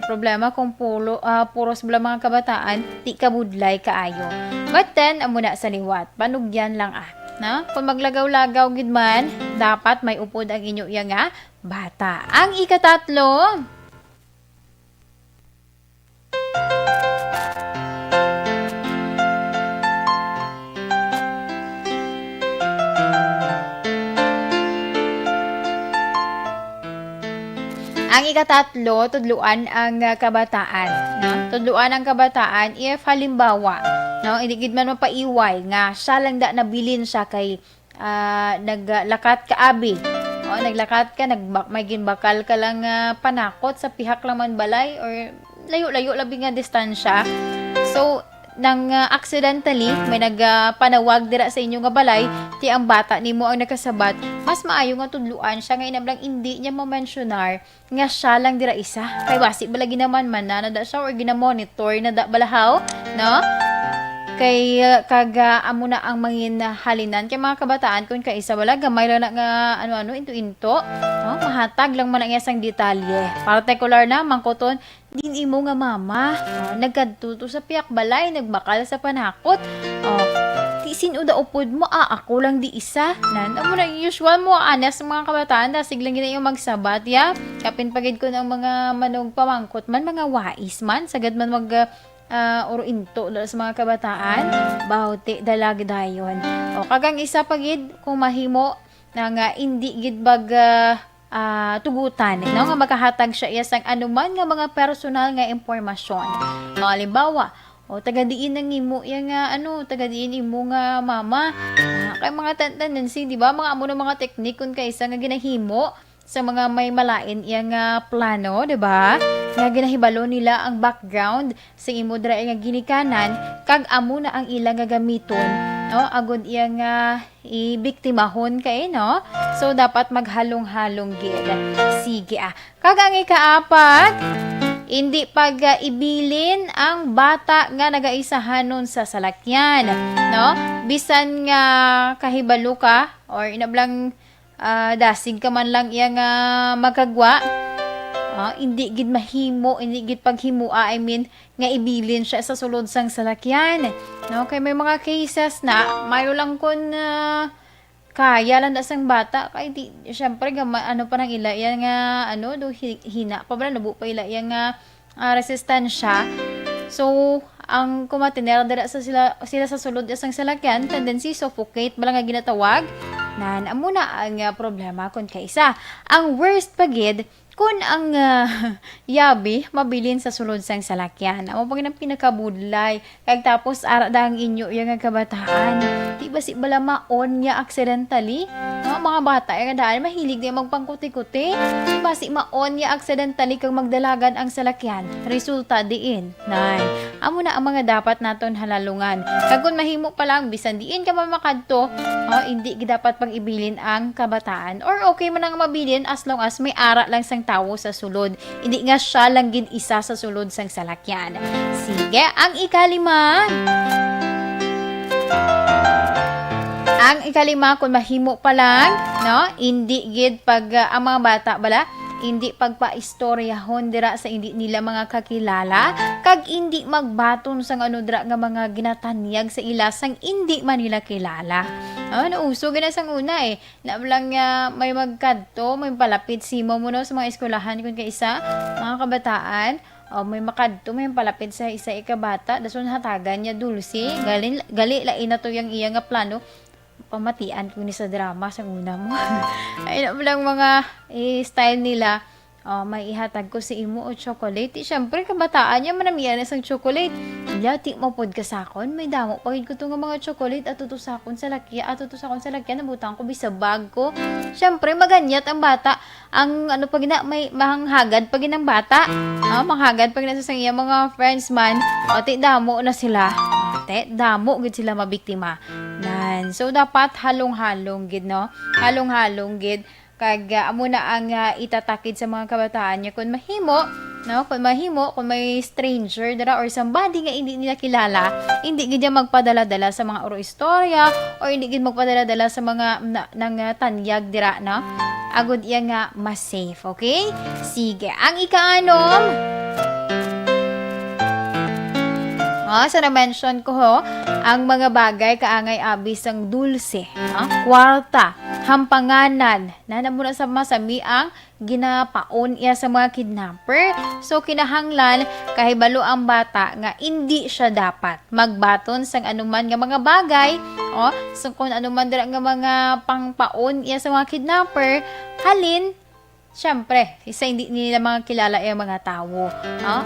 Problema kung puros bala mga kabataan, di kabudlay kaayo. But then, amo na sa liwat, panugyan lang na? Kung maglagaw-lagaw gid man, dapat may upod ang inyo nga bata. Ang ikatatlo, tudluan ang kabataan. No? Tudluan ang kabataan if halimbawa, no, hindi gid man mapaiway nga siya lang da nabilin siya kay naglakat ka abi. O naglakat ka, may ginbakal ka lang panakot sa pihak lang man balay or layo-layo labi nga distansya. So nang accidentally may nagpanawag dira sa inyo nga balay, ti ang bata nimo ang nakasabat, mas maayo nga tudluan siya nga inablang hindi niya ma-mentionar nga siya lang dira isa. Kay basi bala ginaman man na da siya or ginamonitor na da balahaw, no? Kay amo na ang mangin halinan kay mga kabataan kung kaisa wala gamay lang na nga ano-ano into no? Mahatag lang man ang isang detalye. Particular na mangkoton din imo nga mama, nagkadtuto sa piyak balay, nagbakal sa panakot. Tisin uda upod mo, ako lang di isa. Amo na usual mo anas sa mga kabataan, dasig lang gina yung magsabat ya. Kapin pagid ko ng mga manog pamangkot man, mga wais man, sagad man mag oro into sa mga kabataan, bawti dalag dayon. O kagang isa pagid kung mahimo nga hindi gid bag tugutan, no, nga makahatag siya isang anuman nga mga personal nga impormasyon. No, halimbawa, taga-diin nang imo yang taga-diin imo nga mama. Kay mga tendency, di ba? Mga amo ng mga teknik kung kaisa nga ginahimo sa mga may malain yang plano, di ba? Nga ginahibalo nila ang background sa imo dira nga ginikanan kag amo na ang ilang nga gamiton, no? Agud iya nga ibiktimahon kay, no? So dapat maghalong-halong gid. Sige Kag ang ikaapat, hindi pag ibilin ang bata nga nagaisahanon sa salakyan, no? Bisan nga kahibalo ka or inablang dasig ka man lang iya nga magkagwa, hindi gid mahimo, hindi gid paghimua, nga ibilin siya sa sulod sang salakyan, no? Kay may mga cases na mayo lang kun kaya lang dasang bata kay di syempre pa nang ila yan nga hina pa ba nabu pa ila yan nga resistensya. So ang kumatinera dira sa sila sa sulod isang salakyan, tendency suffocate bala nga ginatawag nan amo na ang problema kun kaisa. Ang worst pagid kun ang yabi mabilin sa sulod sang salakyan. Amo pag nang pinakabudlay kag tapos ara dang inyo yang kabataan. Di ba si bala maon nya accidentally? No, mga bata nga daan mahilig di magpangkuti-kuti. Di ba si maon nya accidentally kag magdalagan ang salakyan. Resulta diin. Nay, amo na ang mga dapat naton halalungan. Kag kun mahimo pa lang bisan diin ka mamakadto, hindi dapat pang ibilin ang kabataan. Or okay man ang mabilin as long as may ara lang sang tawo sa sulod. Hindi nga siya lang gid isa sa sulod sang salakyan. Sige, ang ikalima. Ang ikalima, kung mahimo pa lang, no? Hindi gid pag ang mga bata bala, hindi pagpaistoryahon dira sa hindi nila mga kakilala, kag hindi magbaton sang dira nga mga ginatanyag sa ila sang hindi man nila kilala. Nauso gina sang una na lang may magkadto, may palapit simo mo no sa mga eskwelahan kung kaisa, mga kabataan, may makadto, may palapit sa isa ikabata, dason hatagan niya dulsi, gali lain na to yang iya nga plano. pamatian ko ni sa drama sa una mo. Ay na lang mga style nila. May ihatag ko si imo o chocolate. Siyempre, kabataan niya, manamiyan na sang chocolate. Ti mo pod ka sakon. May damo pagid ko nga mga chocolate at tutusakon sa lakya. Nabutang ko bisa bag ko. Siyempre, maganyat ang bata. Ang pag na, may mahanghagad pag ng bata. Manghagad pag nasa iya mga friends man. Ti damo na sila. Damo gid sila mabiktima. So, dapat halong-halong gid, no? Halong-halong gid. Kag amo na ang itatakid sa mga kabataan niya kung mahimo, no? Kung may stranger dira or somebody nga hindi nila kilala, hindi gid magpadala-dala sa mga oro istorya or hindi gid magpadala-dala sa mga nang tanyag dira, no? Agud iya nga mas safe, okay? Sige, ang ikaanom. Sa na-mention ko ang mga bagay kaangay abis ang dulce, kwarta, hampanganan, nanamuna sa masami ang ginapaon iya sa mga kidnapper. So, kinahanglan, kahibalo ang bata nga hindi siya dapat magbaton sang anuman nga mga bagay, so kung anuman dira nga mga pangpaon iya sa mga kidnapper, halin, siyempre, hindi nila mga kilala yung mga tao.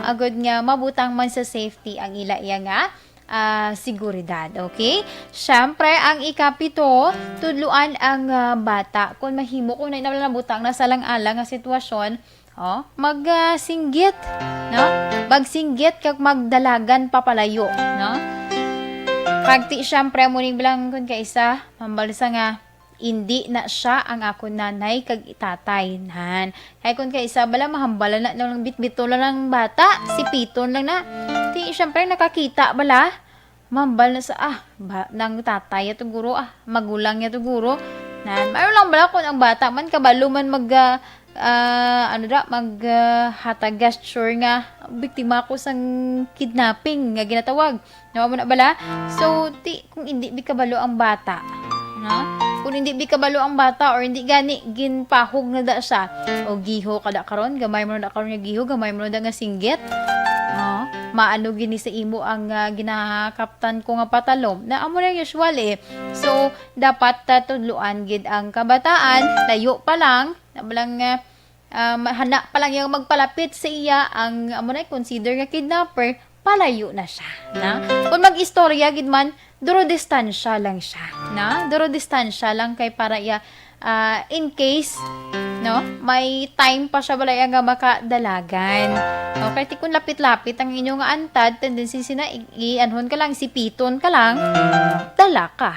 Agad nga, mabutang man sa safety ang ila iya nga seguridad. Okay? Siyempre, ang ikapito, tudluan ang bata. Kung mahimo, kung nabutang na salang-alang nga sitwasyon, magsinggit. Magsinggit kag magdalagan papalayo. Pagti, siyempre, muning bilang kung kaisa, mambalsa nga, hindi na siya ang ako nanay kag itatay nan. Kaya kung kay isa bala mahambala na lang bitbito lang ng bata, si piton lang na. Di syempre nakakita bala. Mambal na sa nang tatay at guro magulang niya to guro. Nan, mayroon lang bala kung ang bata man kabalo man hatag gesture nga biktima ko sang kidnapping nga ginatawag. Nawa mo na bala? So, kung hindi kabalo ang bata, kung hindi kabalo ang bata or hindi gani ginpahog na da siya o giho kada karon gamay mo na karon nga giho gamay mo na nga singgit maano gini sa imo ang ginakaptan ko nga patalom na amo na usual so dapat tudluan gid ang kabataan layo pa lang nabalang hana pa lang yung magpalapit sa iya ang amo na consider nga kidnapper palayo na siya kung mag-istorya gid man duro distansya lang siya duro distansya lang kay para in case may time pa siya balay nga makadalagan okay kung lapit-lapit ang inyong antad tendency sina ianhon ka lang sipiton ka lang dala ka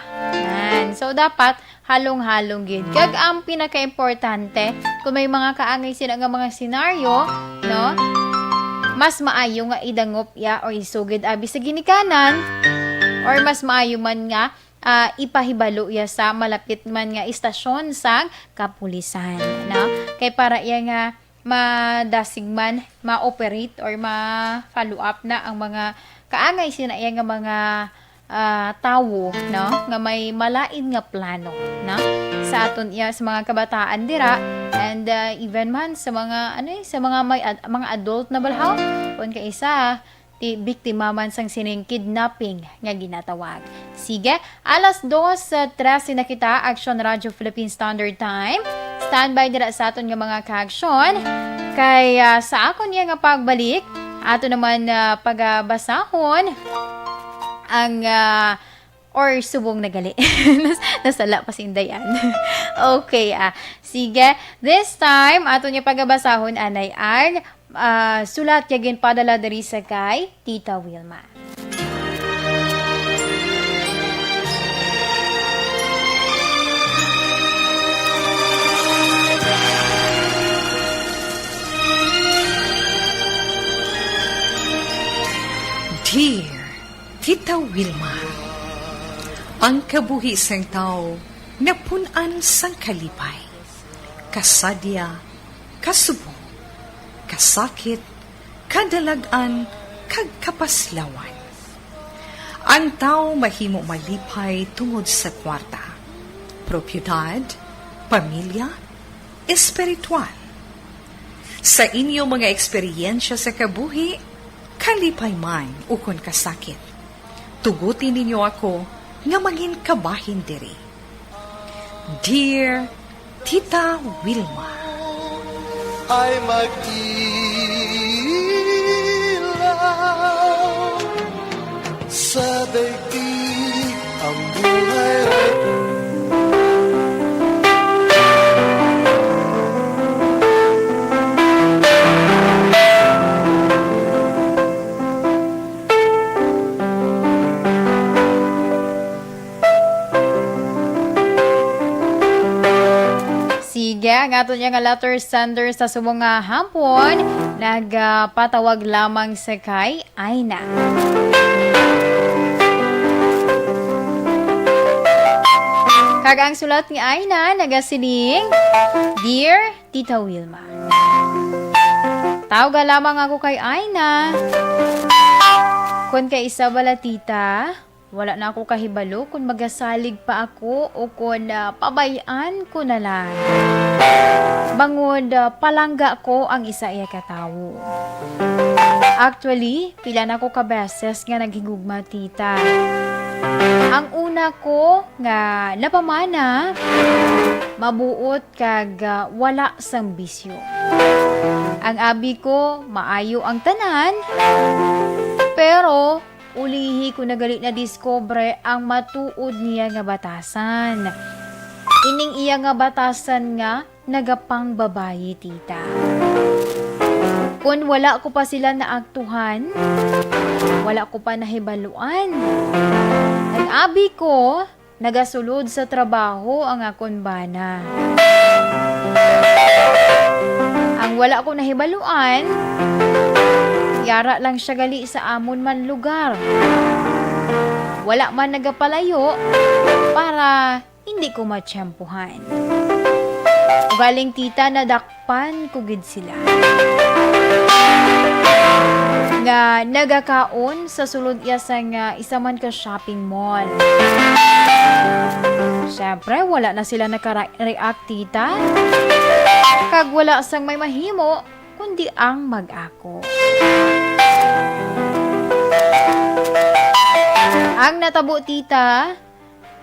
so dapat halong-halong gid kag ang pinaka-importante kung may mga kaangay sila nga mga senaryo mas maayo nga idangop o isugid abi sa ginikanan or mas maayo man nga ipahibalo sa malapit man nga istasyon sang kapulisan kay para nga madasig man ma-operate or ma-follow up na ang mga kaangay sina nga mga tawo nga may malain nga plano sa aton sa mga kabataan dira and even man sa mga sa mga adult na balhaw kung kaisa ti biktima man sang sining kidnapping nga ginatawag. Sige, alas 2:13 na kita, Action Radio Philippine Standard Time. Standby dira sa aton nga mga ka-aksyon. Kay sa akon nga pagbalik, ato naman pagbasahon ang or subong nagali. Nasala pa sindayan. Okay, sige. This time, ato niya pagbasahon anay ang sulat yagin padala diri sa kay Tita Wilma. Dear Tita Wilma, ang kabuhi sang tao napunan sang kalipay, kasadya, kasubong, kasakit, kadalagan, kag kapaslawan. Ang tao mahimo malipay tungod sa kwarta, propiedad, pamilya, espiritual. Sa inyo mga eksperyensya sa kabuhi, kalipay man ukon kasakit. Tugutin ninyo ako nga mangin kabahin diri. Dear Tita Wilma, ay mag-ilaw sa daigdig ang buhay ay Sige, ang ato niya nga letter sender sa subong nga hapon, nagpatawag lamang sa kay Aina. Kag ang sulat ni Aina, nagasiling, Dear Tita Wilma, tawag lamang ako kay Aina. Kung kay isa bala tita, wala na ako kahibalo kung magasalig pa ako o kung pabayaan ko na lang. Bangod, palangga ko ang isa iya katawo. Actually, pila na ko kabeses nga naghigugma tita. Ang una ko nga napamana, mabuot kag wala sang bisyo. Ang abi ko, maayo ang tanan, pero ulihi ko nagali na diskobre ang matuod niya nga batasan. Ining iya nga batasan nga nagapang babayi tita. Kung wala ko pa sila naaktuhan, wala ko pa nahibaluan. Ang abi ko nagasulod sa trabaho ang akon bana. Ang wala ko nahibaluan, yara lang siya gali sa amon man lugar. Wala man nagapalayo para hindi ko matsyempuhan. Galing tita na dakpan ko gid sila. Nga nagakaon sa sulod iya sa nga isa man ka shopping mall. Siyempre, wala na sila naka-react tita. Kag wala sang may mahimo, kundi ang mag-ako. Ang natabo tita,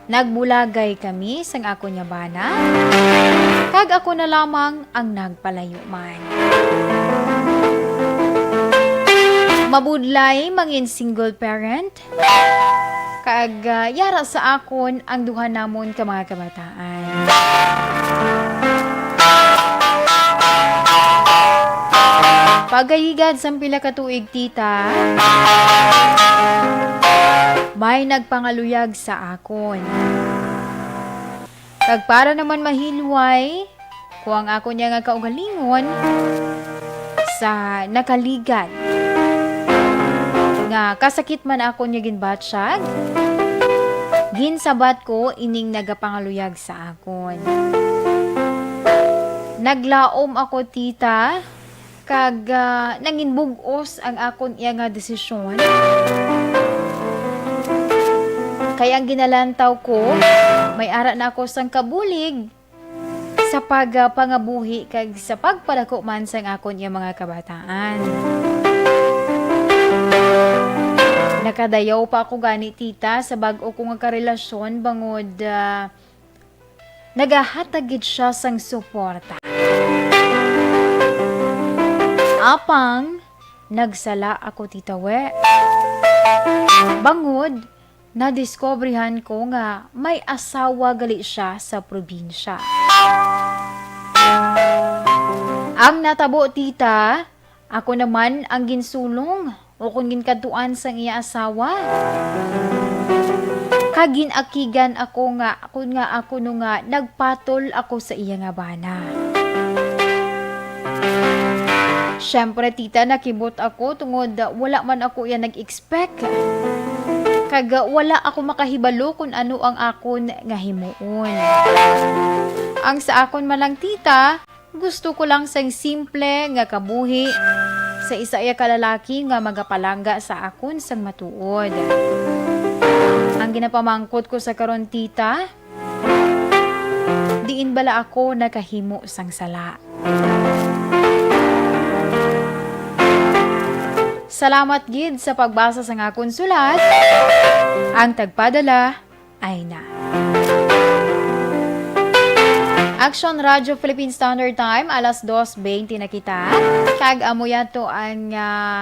nagbulagay kami sang ako niya bana, kag ako na lamang ang nagpalayo man. Mabudlay mangin single parent, kag yara sa akon ang duha namon ka mga kabataan. Pagayigad sa pila ka tuig tita, may nagpangaluyag sa akon. Kag para naman mahilway, kuang ako niya nga kaugalingon sa nakaligad. Nga kasakit man ako niya ginbatsyag, ginsabat ko ining nagapangaluyag sa akon. Naglaom ako tita, kag nanginbugos ang akon iya nga desisyon. Kaya ang ginalantaw ko, may ara na ako sang kabulig sa pagpangabuhi kag sa pagpadako man sang akon iya mga kabataan. Nakadayaw pa ako gani tita sa bag-o ko nga karelasyon bangod nagahatagid siya sang suporta. Apang nagsala ako tita we. Bangod nadiskobrehan ko nga may asawa gali siya sa probinsya. Ang natabo tita, ako naman ang ginsulong o kung ginkatuan sang iya asawa. Kaginakigan ako nga ako no nga nagpatol ako sa iya nga bana. Syempre tita, nakibot ako tungod wala man ako iya nag-expect. Kag wala ako makahibalo kung ano ang akon nga himuon. Ang sa akon man lang tita, gusto ko lang sang simple nga kabuhi sa isa iya kalalaki nga magapalangga sa akon sang matuod. Ang ginapamangkot ko sa karon tita, diin bala ako nakahimo sang sala. Salamat gid sa pagbasa sa akon sulat. Ang tagpadala ay na. Action Radio Philippine Standard Time, alas 2:20 na kita. Kag amo yato ang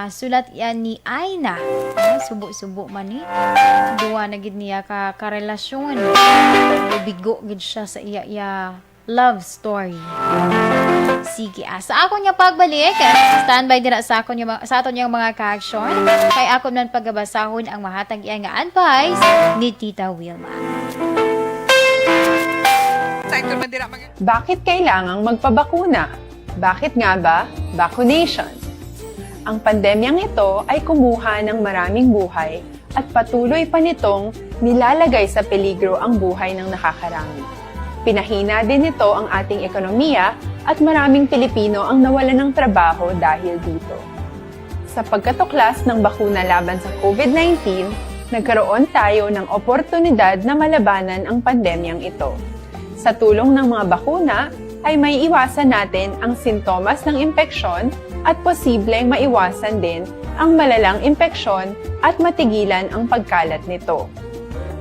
sulat yan ni Aina. Subo-subo man ni. Duwa na gid niya ka karelasyon. Bigo gid siya sa iya love story. Sige, sa ako niya pagbalik, standby din sa ako niya, sa aton niyang mga ka-action. Kay ako man pagabasahon ang mahatag iya nga advice ni Tita Wilma. Bakit kailangang magpabakuna? Bakit nga ba? Vaccination. Ang pandemyang ito ay kumuha ng maraming buhay at patuloy pa nitong nilalagay sa peligro ang buhay ng nakakarami. Pinahina din nito ang ating ekonomiya at maraming Pilipino ang nawalan ng trabaho dahil dito. Sa pagkatuklas ng bakuna laban sa COVID-19, nagkaroon tayo ng oportunidad na malabanan ang pandemyang ito. Sa tulong ng mga bakuna, ay may iwasan natin ang sintomas ng impeksyon at posibleng maiwasan din ang malalang impeksyon at matigilan ang pagkalat nito.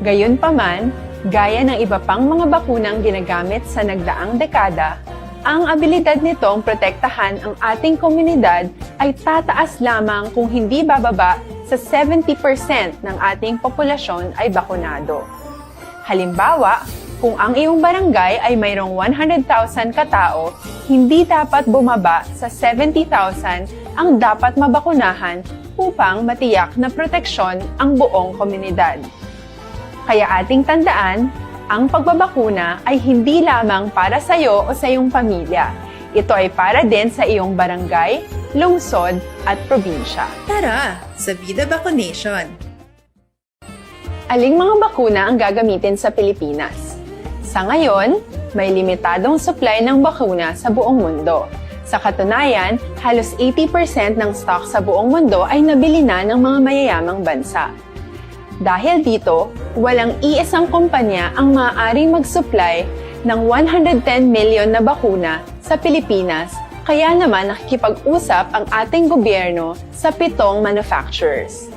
Gayunpaman, gaya ng iba pang mga bakunang ginagamit sa nagdaang dekada, ang abilidad nitong protektahan ang ating komunidad ay tataas lamang kung hindi bababa sa 70% ng ating populasyon ay bakunado. Halimbawa, kung ang iyong barangay ay mayroong 100,000 katao, hindi dapat bumaba sa 70,000 ang dapat mabakunahan upang matiyak na proteksyon ang buong komunidad. Kaya ating tandaan, ang pagbabakuna ay hindi lamang para sa iyo o sa iyong pamilya. Ito ay para din sa iyong barangay, lungsod at probinsya. Tara, sa Vida Vaccination! Aling mga bakuna ang gagamitin sa Pilipinas? Sa ngayon, may limitadong supply ng bakuna sa buong mundo. Sa katunayan, halos 80% ng stock sa buong mundo ay nabili na ng mga mayayamang bansa. Dahil dito, walang iisang kumpanya ang maaaring mag-supply ng 110 million na bakuna sa Pilipinas, kaya naman nakikipag-usap ang ating gobyerno sa 7 manufacturers.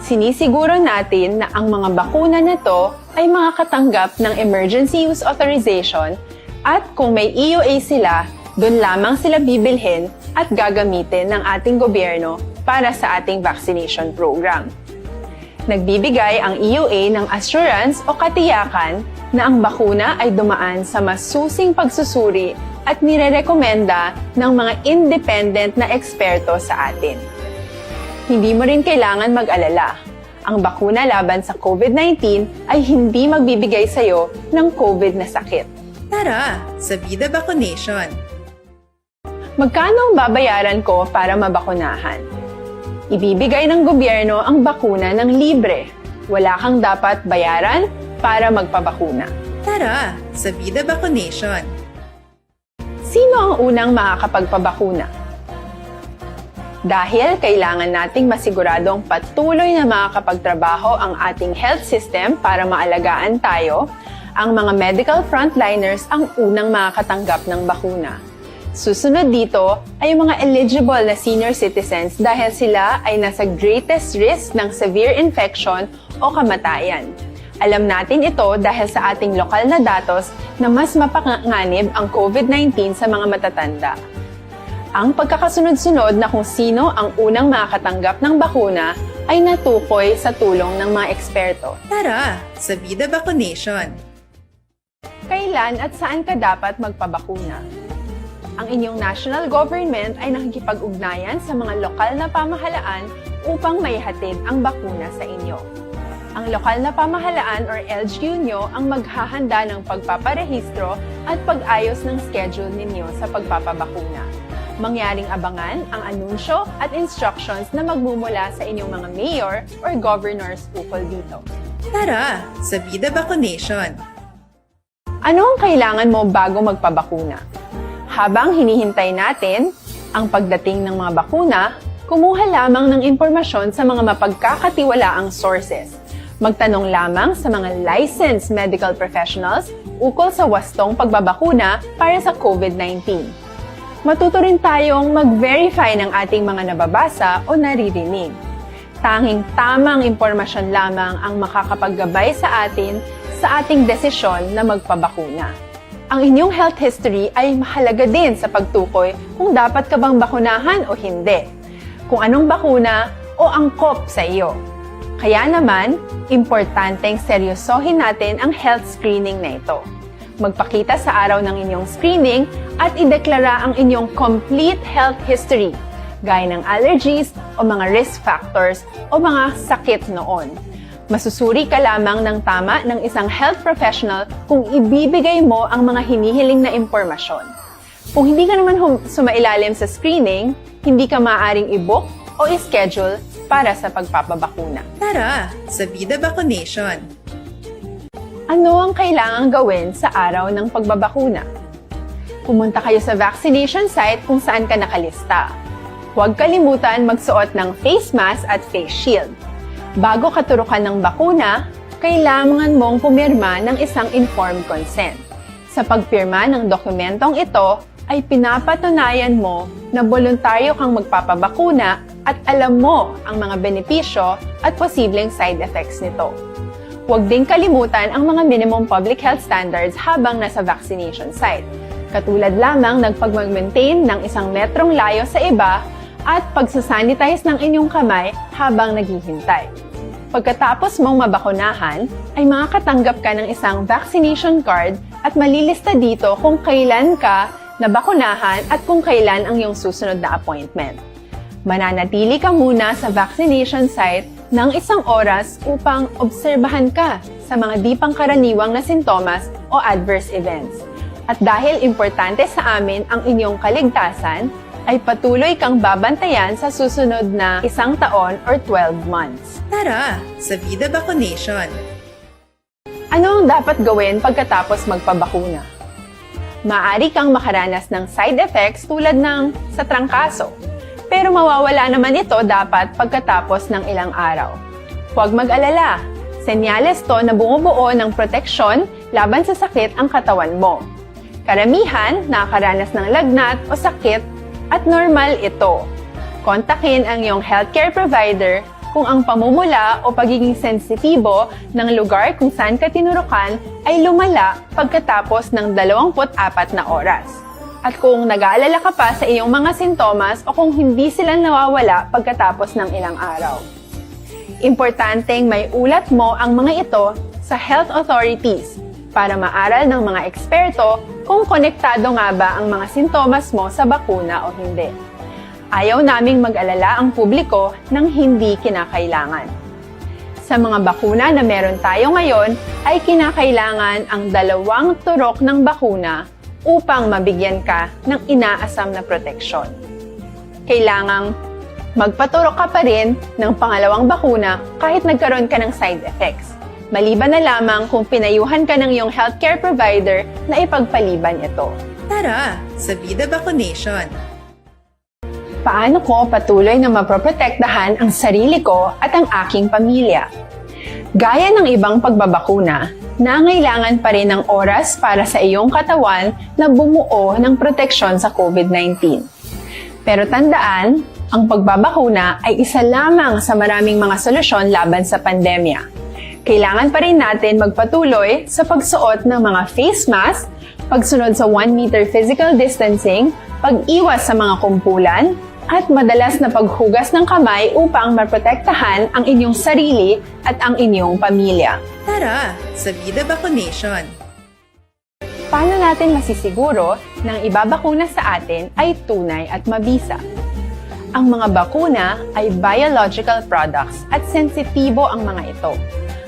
Sinisiguro natin na ang mga bakuna na to ay makakatanggap ng Emergency Use Authorization at kung may EUA sila, doon lamang sila bibilhin at gagamitin ng ating gobyerno para sa ating vaccination program. Nagbibigay ang EUA ng assurance o katiyakan na ang bakuna ay dumaan sa masusing pagsusuri at nirerekomenda ng mga independent na eksperto sa atin. Hindi mo rin kailangan mag-alala. Ang bakuna laban sa COVID-19 ay hindi magbibigay sa iyo ng COVID na sakit. Tara, sa Vida Vaccination! Magkano ang babayaran ko para mabakunahan? Ibibigay ng gobyerno ang bakuna ng libre. Wala kang dapat bayaran para magpabakuna. Tara, sa Vida Vaccination! Sino ang unang makakapagpabakuna? Dahil kailangan nating masiguradong patuloy na makakapagtrabaho ang ating health system para maalagaan tayo, ang mga medical frontliners ang unang makakatanggap ng bakuna. Susunod dito ay mga eligible na senior citizens dahil sila ay nasa greatest risk ng severe infection o kamatayan. Alam natin ito dahil sa ating lokal na datos na mas mapanganib ang COVID-19 sa mga matatanda. Ang pagkakasunod-sunod na kung sino ang unang makakatanggap ng bakuna ay natukoy sa tulong ng mga eksperto. Tara, sa Vida Vaccination! Kailan at saan ka dapat magpabakuna? Ang inyong national government ay nakikipag-ugnayan sa mga lokal na pamahalaan upang maihatid ang bakuna sa inyo. Ang lokal na pamahalaan or LGU nyo ang maghahanda ng pagpaparehistro at pag-ayos ng schedule ninyo sa pagpapabakuna. Mangyaring abangan ang anunsyo at instructions na magmumula sa inyong mga mayor or governors ukol dito. Tara, sa Vida Vaccination! Ano ang kailangan mo bago magpabakuna? Habang hinihintay natin ang pagdating ng mga bakuna, kumuha lamang ng impormasyon sa mga mapagkakatiwalaang sources. Magtanong lamang sa mga licensed medical professionals ukol sa wastong pagbabakuna para sa COVID-19. Matuto rin tayong mag-verify ng ating mga nababasa o naririnig. Tanging tamang impormasyon lamang ang makakapaggabay sa atin sa ating desisyon na magpabakuna. Ang inyong health history ay mahalaga din sa pagtukoy kung dapat ka bang bakunahan o hindi, kung anong bakuna o angkop sa iyo. Kaya naman, importanteng seryosohin natin ang health screening na ito. Magpakita sa araw ng inyong screening at ideklara ang inyong complete health history, gaya ng allergies o mga risk factors o mga sakit noon. Masusuri ka lamang ng tama ng isang health professional kung ibibigay mo ang mga hinihiling na impormasyon. Kung hindi ka naman sumailalim sa screening, hindi ka maaaring i-book o i-schedule para sa pagpapabakuna. Tara sa Vida Vaccination! Ano ang kailangang gawin sa araw ng pagbabakuna? Pumunta kayo sa vaccination site kung saan ka nakalista. Huwag kalimutan magsuot ng face mask at face shield. Bago katurukan ng bakuna, kailangan mong pumirma ng isang informed consent. Sa pagpirma ng dokumentong ito, ay pinapatunayan mo na voluntaryo kang magpapabakuna at alam mo ang mga benepisyo at posibleng side effects nito. Huwag din kalimutan ang mga minimum public health standards habang nasa vaccination site. Katulad lamang ng pag-maintain ng 1 metrong layo sa iba at pagsasanitize ng inyong kamay habang naghihintay. Pagkatapos mong mabakunahan, ay makakatanggap ka ng isang vaccination card at malilista dito kung kailan ka nabakunahan at kung kailan ang iyong susunod na appointment. Mananatili ka muna sa vaccination site ng 1 oras upang obserbahan ka sa mga di pangkaraniwang na sintomas o adverse events. At dahil importante sa amin ang inyong kaligtasan, ay patuloy kang babantayan sa susunod na 1 taon or 12 months. Tara sa Vida Vaccination! Ano ang dapat gawin pagkatapos magpabakuna? Maaari kang makaranas ng side effects tulad ng sa trangkaso, pero mawawala naman ito dapat pagkatapos ng ilang araw. Huwag mag-alala, senyales to na bumubuo ng proteksyon laban sa sakit ang katawan mo. Karamihan nakakaranas ng lagnat o sakit at normal ito. Kontakin ang iyong healthcare provider kung ang pamumula o pagiging sensitibo ng lugar kung saan ka tinurukan ay lumala pagkatapos ng 24 na oras. At kung nag-aalala ka pa sa iyong mga sintomas o kung hindi sila nawawala pagkatapos ng ilang araw. Importanteng may ulat mo ang mga ito sa health authorities para maaral ng mga eksperto kung konektado nga ba ang mga sintomas mo sa bakuna o hindi. Ayaw naming mag-alala ang publiko ng hindi kinakailangan. Sa mga bakuna na meron tayo ngayon, ay kinakailangan ang 2 turok ng bakuna upang mabigyan ka ng inaasam na proteksyon. Kailangang magpaturok ka pa rin ng pangalawang bakuna kahit nagkaroon ka ng side effects. Maliban na lamang kung pinayuhan ka ng iyong healthcare provider na ipagpaliban ito. Tara sa Vida Vaccination! Paano ko patuloy na maproprotektahan ang sarili ko at ang aking pamilya? Gaya ng ibang pagbabakuna, nangailangan pa rin ng oras para sa iyong katawan na bumuo ng proteksyon sa COVID-19. Pero tandaan, ang pagbabakuna ay isa lamang sa maraming mga solusyon laban sa pandemya. Kailangan pa rin natin magpatuloy sa pagsuot ng mga face mask, pagsunod sa 1 meter physical distancing, pag-iwas sa mga kumpulan, at madalas na paghugas ng kamay upang maprotektahan ang inyong sarili at ang inyong pamilya. Tara sa Vida Vaccination! Paano natin masisiguro na ang ibabakuna sa atin ay tunay at mabisa? Ang mga bakuna ay biological products at sensitibo ang mga ito.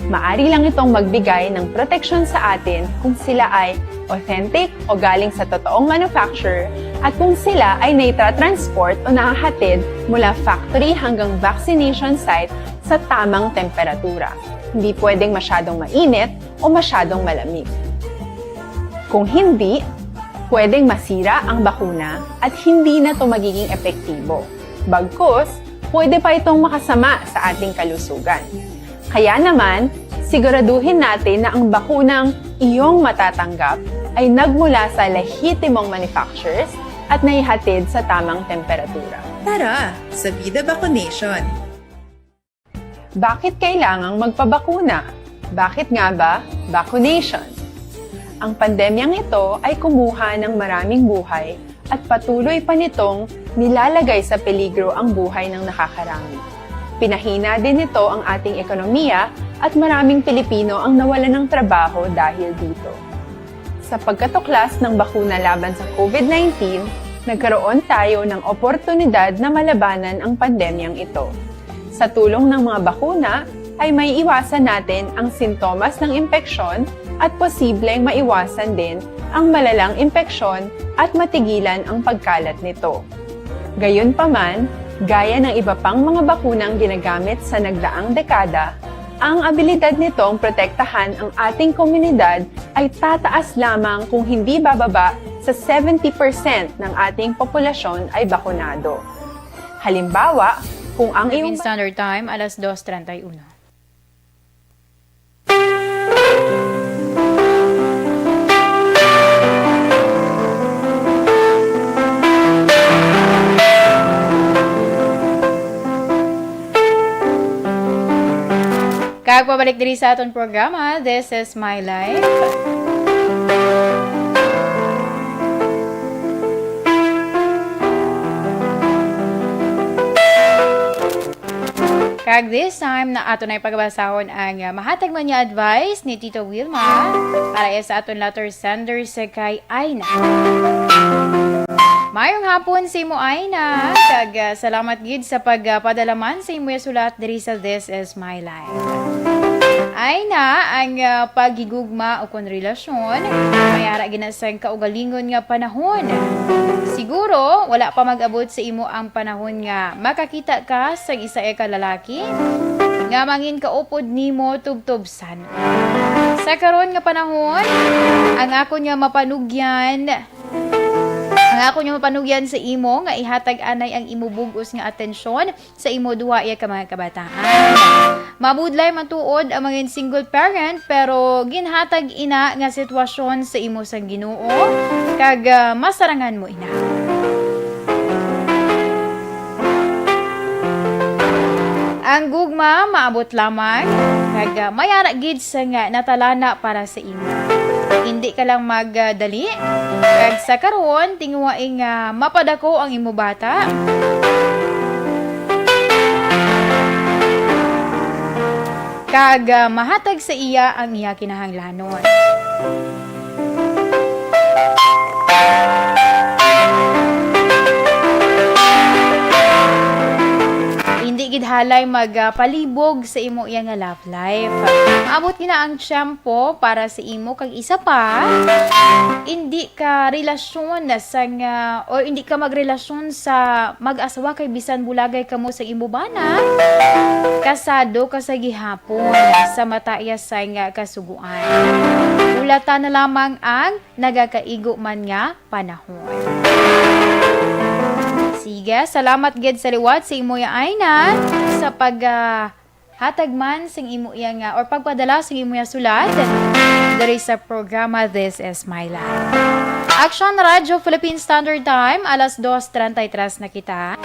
Maari lang itong magbigay ng proteksyon sa atin kung sila ay authentic o galing sa totoong manufacturer at kung sila ay naitra-transport o nahahatid mula factory hanggang vaccination site sa tamang temperatura. Hindi pwedeng masyadong mainit o masyadong malamig. Kung hindi, pwedeng masira ang bakuna at hindi na ito magiging epektibo. Bagkus, pwede pa itong makasama sa ating kalusugan. Kaya naman, siguraduhin natin na ang bakunang iyong matatanggap ay nagmula sa lehitimong manufacturers at naihatid sa tamang temperatura. Tara sa Vida Vaccination! Bakit kailangang magpabakuna? Bakit nga ba vaccination? Ang pandemyang ito ay kumuha ng maraming buhay at patuloy pa nitong nilalagay sa peligro ang buhay ng nakakarami. Pinahina din nito ang ating ekonomiya at maraming Pilipino ang nawalan ng trabaho dahil dito. Sa pagkatuklas ng bakuna laban sa COVID-19, nagkaroon tayo ng oportunidad na malabanan ang pandemyang ito. Sa tulong ng mga bakuna, ay may iwasan natin ang sintomas ng impeksyon at posibleng maiwasan din ang malalang impeksyon at matigilan ang pagkalat nito. Gayunpaman, gaya ng iba pang mga bakunang ginagamit sa nagdaang dekada, ang abilidad nitong protektahan ang ating komunidad ay tataas lamang kung hindi bababa sa 70% ng ating populasyon ay bakunado. Halimbawa, kung ang iyong Philippine Standard Time, alas 2:31. Kag pabalik diri sa aton programa, This is My Life. Kag this time na aton ay pagbasahon ang mahatag man niya advice ni Tito Wilma para sa aton letter sender sa kay Aina. Mayong hapon sa imo Aina, kag salamat gid sa pagpadalaman sa imo sulat diri sa This is My Life. Aina, ang paghigugma o kon relasyon, mayara ginasang kaugalingon nga panahon. Siguro, wala pa mag-abot sa imo ang panahon nga makakita ka sa isa ka lalaki nga mangin kaupod nimo tubtubsan. Sa karon nga panahon, ang ako nga mapanugyan sa imo nga ihatag anay ang imo bug-os nga atensyon sa imo duha ka mga kabataan. Mabudlay matuod ang mga single parent pero ginhatag ina nga sitwasyon sa imo sang Ginoo kag masarangan mo ina. Ang gugma maabot lamang kag mayara gid sa nga natalana para sa imo. Hindi ka lang magdali kag sa karon tingwaing mapadako ang imo bata. Kag mahatag sa iya ang iya kinahanglanon. Hindi gid halay magpalibog sa imo iya nga love life. Maabot gina ang tiyempo para sa imo kag isa pa, hindi ka relasyon sa nga o hindi ka magrelasyon sa mag-asawa kay bisan bulagay kamo sa imo bana. Kasado ka sa gihapon sa mataya sa nga kasuguan. Ulatan na lamang ang nagakaigo man nga panahon. Sige, salamat gid sa liwat sa imo ya Aina sa hatag man sing imo ya nga or pagpadala sing imo ya sulat diri sa programa This is My Life. Action Radio Philippine Standard Time, alas 2:33 na kita.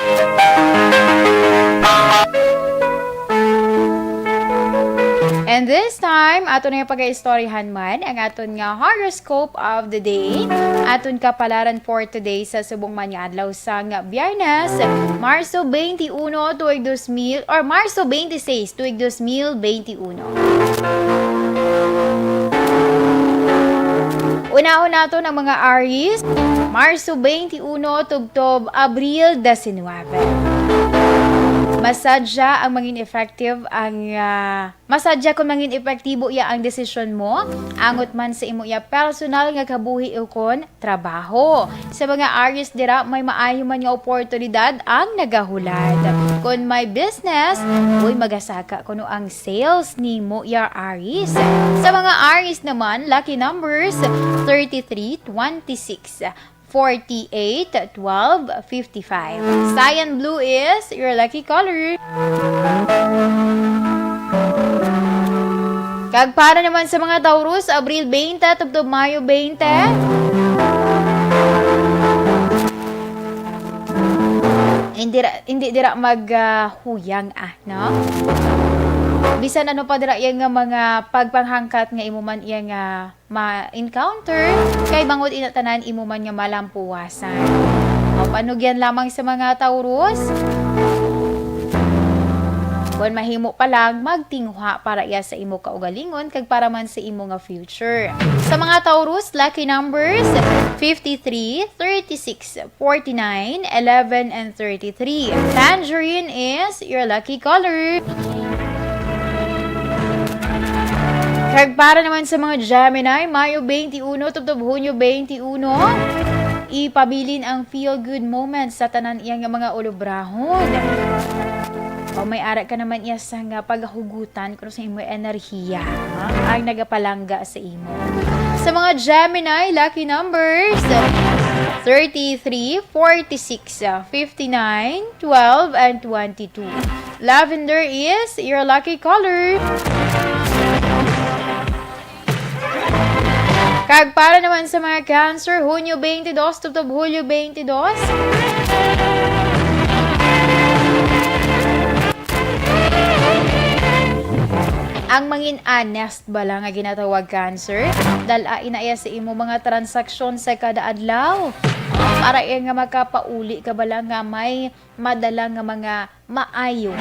And this time, aton nga pag-istoryahan man ang aton nga horoscope of the day. Aton kapalaran for today sa subong man nga adlaw sa nga Biyernes, Marso 21 tuig 2000 or Marso 26 tuig 2021. Unahon nato ng mga Aries, Marso 21 tubtob Abril 19. Masadya ang mangin effective masadya kung mangin epektibo ya ang desisyon mo angot man sa imo ya personal nga kabuhi ukon trabaho. Sa mga Aries dira may maayo man nga oportunidad ang nagahulad. Kung may business, uy magasaka kuno ang sales nimo ya Aries. Sa mga Aries naman, lucky numbers 33, 26, 48, 12, 55. Cyan blue is your lucky color. Kag para naman sa mga Taurus, Abril 20, tubtob Mayo 20. Hindi dira maghuyang no? Bisan ano pa dira iya nga mga pagpanghangkat nga imo man iya nga ma-encounter, kay bangod ina tanan imo man nga malampuwasan. O, panugyan lamang sa mga Taurus. Kung mahimo pa lang, magtingwa para iya sa imo kaugalingon kag para man sa imo nga future. Sa mga Taurus, lucky numbers 53, 36, 49, 11, and 33. Tangerine is your lucky color. Kag para naman sa mga Gemini, Mayo 21, tubtob Hunyo 21, ipabilin ang feel-good moments sa tanan iyang mga ulubrahon. O may ara ka naman iya sa nga paghugutan kung sa imo enerhiya ang nagapalangga sa imo. Sa mga Gemini, lucky numbers 33, 46, 59, 12, and 22. Lavender is your lucky color. Kag para naman sa mga Cancer, Hunyo 22, tubtob Hulyo 22. Ang mangin honest ba lang nga ginatawag Cancer? Dalain na iya sa imo mga transaksyon sa kada adlaw. Para iya nga makapauli ka ba lang nga may madala nga mga maayo,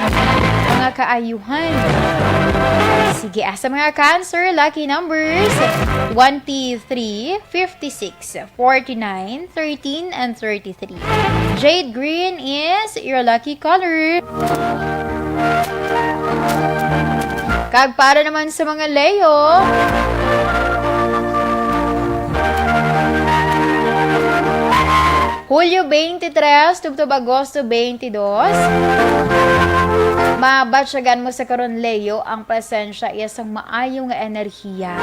mga kaayuhan. Sige, sa mga Cancer, lucky numbers 23, 56, 49, 13, and 33. Jade green is your lucky color. Kag para naman sa mga Leo, Hulyo 23, tubtob Agosto 22. Mabatsyagan mo sa karon Leo ang presensya isang maayo nga enerhiya.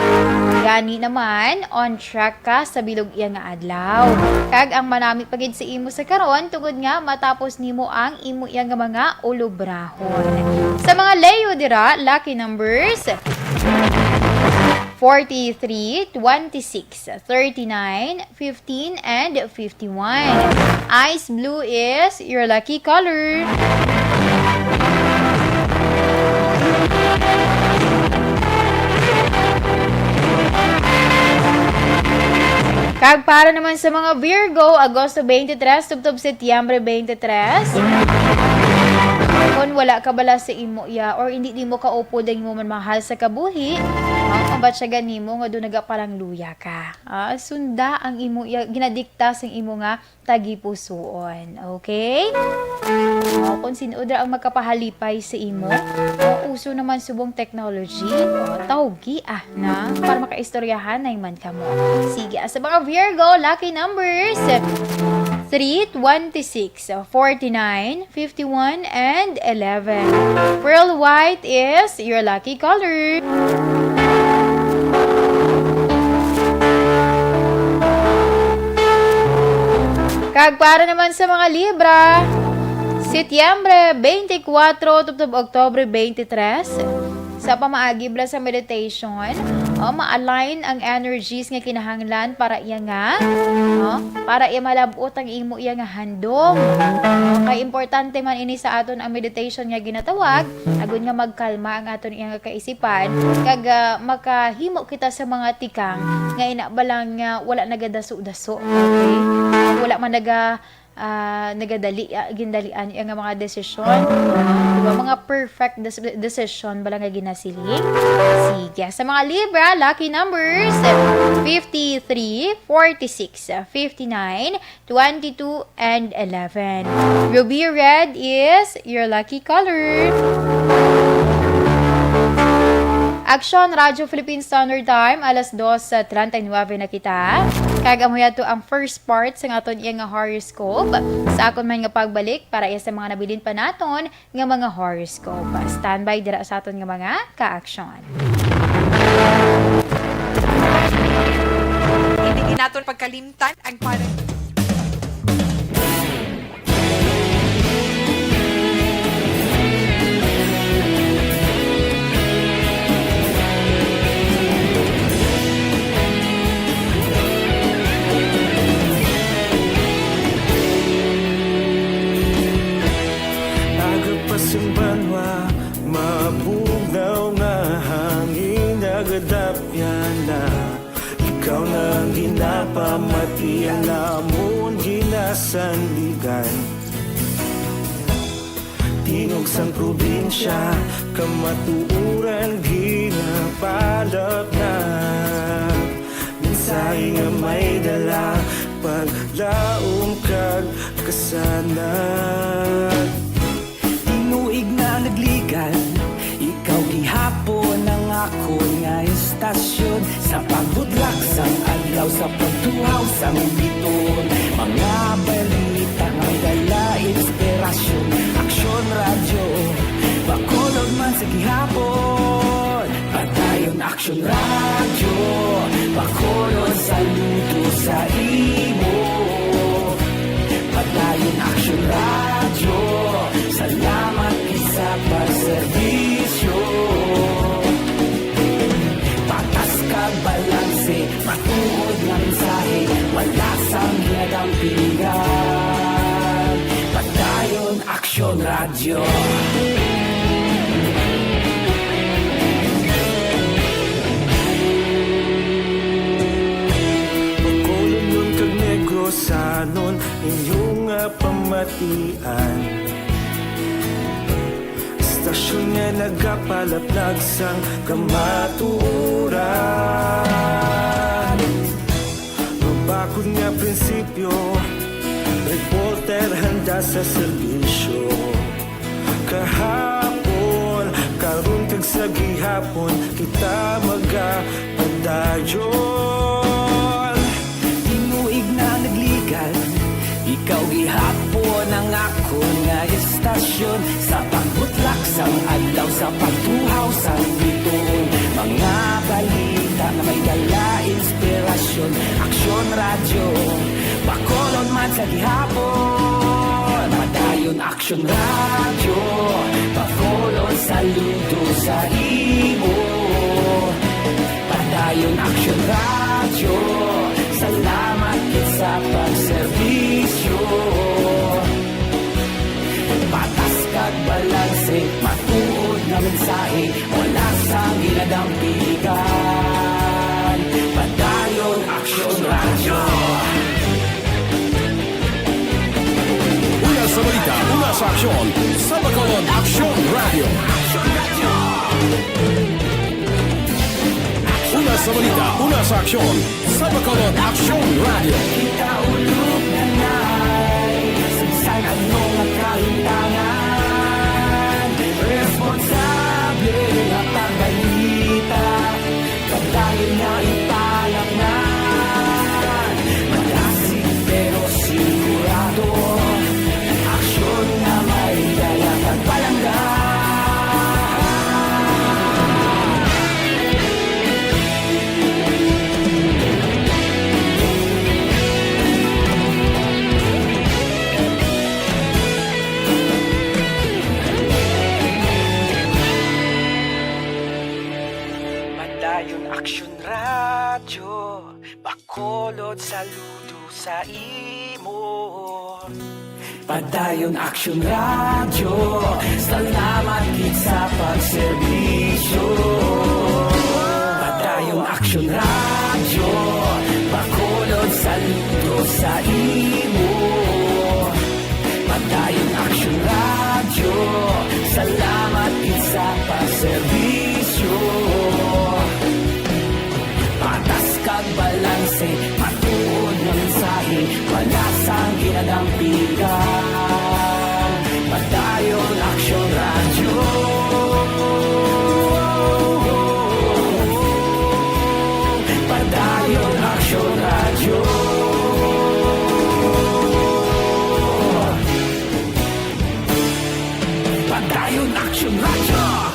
Gani naman on track ka sa bilog iya nga adlaw. Kag ang manami pagid sa imo sa karon tungod nga matapos nimo ang imo iya nga mga ulubrahon. Sa mga Leo dira, lucky numbers 43, 26, 39, 15, and 51. Ice blue is your lucky color. Kag para naman sa mga Virgo, Agosto 23, tubtob Setyembre 23. Kung wala ka bala sa imo ya or hindi nimo ka upo dahil mo man mahal sa kabuhi, ang kabatsyagan nimo nga doon nagapalang luya ka. Sunda ang imo ya, ginadikta sa imo nga tagipusoon. Okay? Kung sinudra ang magkapahalipay sa imo, uso naman subong technology, tawgi na para makaistoryahan na man ka mo. Sige, sa mga Virgo, lucky numbers 3, 26, 49, 51, and 11. Pearl white is your lucky color. Kag para naman sa mga Libra, Setyembre 24, tubtob Oktubre 23. Sa pamaagi bla sa meditation, ma-align ang energies nga kinahanglan para iya nga, para iya malabot ang imo iya nga handom. Kay importante man ini sa aton ang meditation nga ginatawag, agon nga magkalma ang aton iya nga kaisipan, kag makahimo kita sa mga tikang nga inabalang nga wala nagadaso-daso. Okay? Wala man nagadali gindalian ang mga desisyon, mga perfect decision bala nga ginasiling. Sige, sa mga Libra, lucky numbers 53, 46, 59, 22, and 11. Ruby red is your lucky color. Aksyon, Radyo Philippine Standard Time, alas 2:39 na kita. Kagamuya to ang first part sa aton iya nga horoscope. Sa akon man nga pagbalik para iya sa mga nabilin pa naton nga mga horoscope. Standby dira sa aton nga mga ka-aksyon. Hindi natin pagkalimtan ang parang Agapasumbanwa, mabugaw ikaw nang ginapamati ang namon ginasandigan. Tingog sang probinsya, kamatuuran ginapalap na. Minsay nga may dala, paglaom kag kasanag. Tinuig na nagligan, ikaw gihapon ang ako nga istasyon. Sa pagbudlak sang adlaw, sa pagtuhaw sang biton. Mga balita nga may dala inspirasyon. Aksyon radyo, bakolog man sa gihapon. Padayon aksyon radyo, bakolog saludo sa imo. Padayon aksyon radyo, salamat isa pagserbisyo. Patas kag balanse, matuod ng mensahe, wala sang ginagampingan. Padayon aksyon radyo. Bakolog nun kag negrosanon, inyong pamatian. Istasyon nga nagapalaplag sang kamaturan. Mabakod nga prinsipyo, reporter handa sa serbisyo. Kahapon, karon kag sa gihapon, kita magapadayon. Tinuig na nagligan, ikaw gihapon ang ako nga istasyon. Sa pagbutlak sang adlaw, sa pagtuhaw sang biton. Mga balita na may dala inspirasyon. Aksyon radyo, bakolon man sa gihapon. Padayon aksyon radyo, bakolon saludo sa imo. Padayon aksyon radyo, salamat kit sa pagserbisyo. Patas kag balanse, matuod na mensahe, wala sang ginadampigan. Padayon aksyon radyo. Una sa balita, una sa aksyon, sa Bacolod Aksyon Radio. Una sa balita, una sa aksyon, sa Bacolod Aksyon Radio. Kita ulog na na'y sagsay anong nakahintangan. Responsable at ang balita, pagdahil na ipalak na. Malasig pero sigurado, aksyon na may dalang at palangga. Padayon aksyon radyo, bakolod saludo sa imo. Padayon aksyon radyo, salamat kit sa pagserbisyo. Padayon aksyon radyo, bakolod saludo sa imo. Padayon aksyon radyo, salamat kit sa pagserbisyo. Patas kag balanse, matuod na mensahe, wala sang ginadampigan. Padayon aksyon radyo. Padayon aksyon radyo. Padayon aksyon radyo.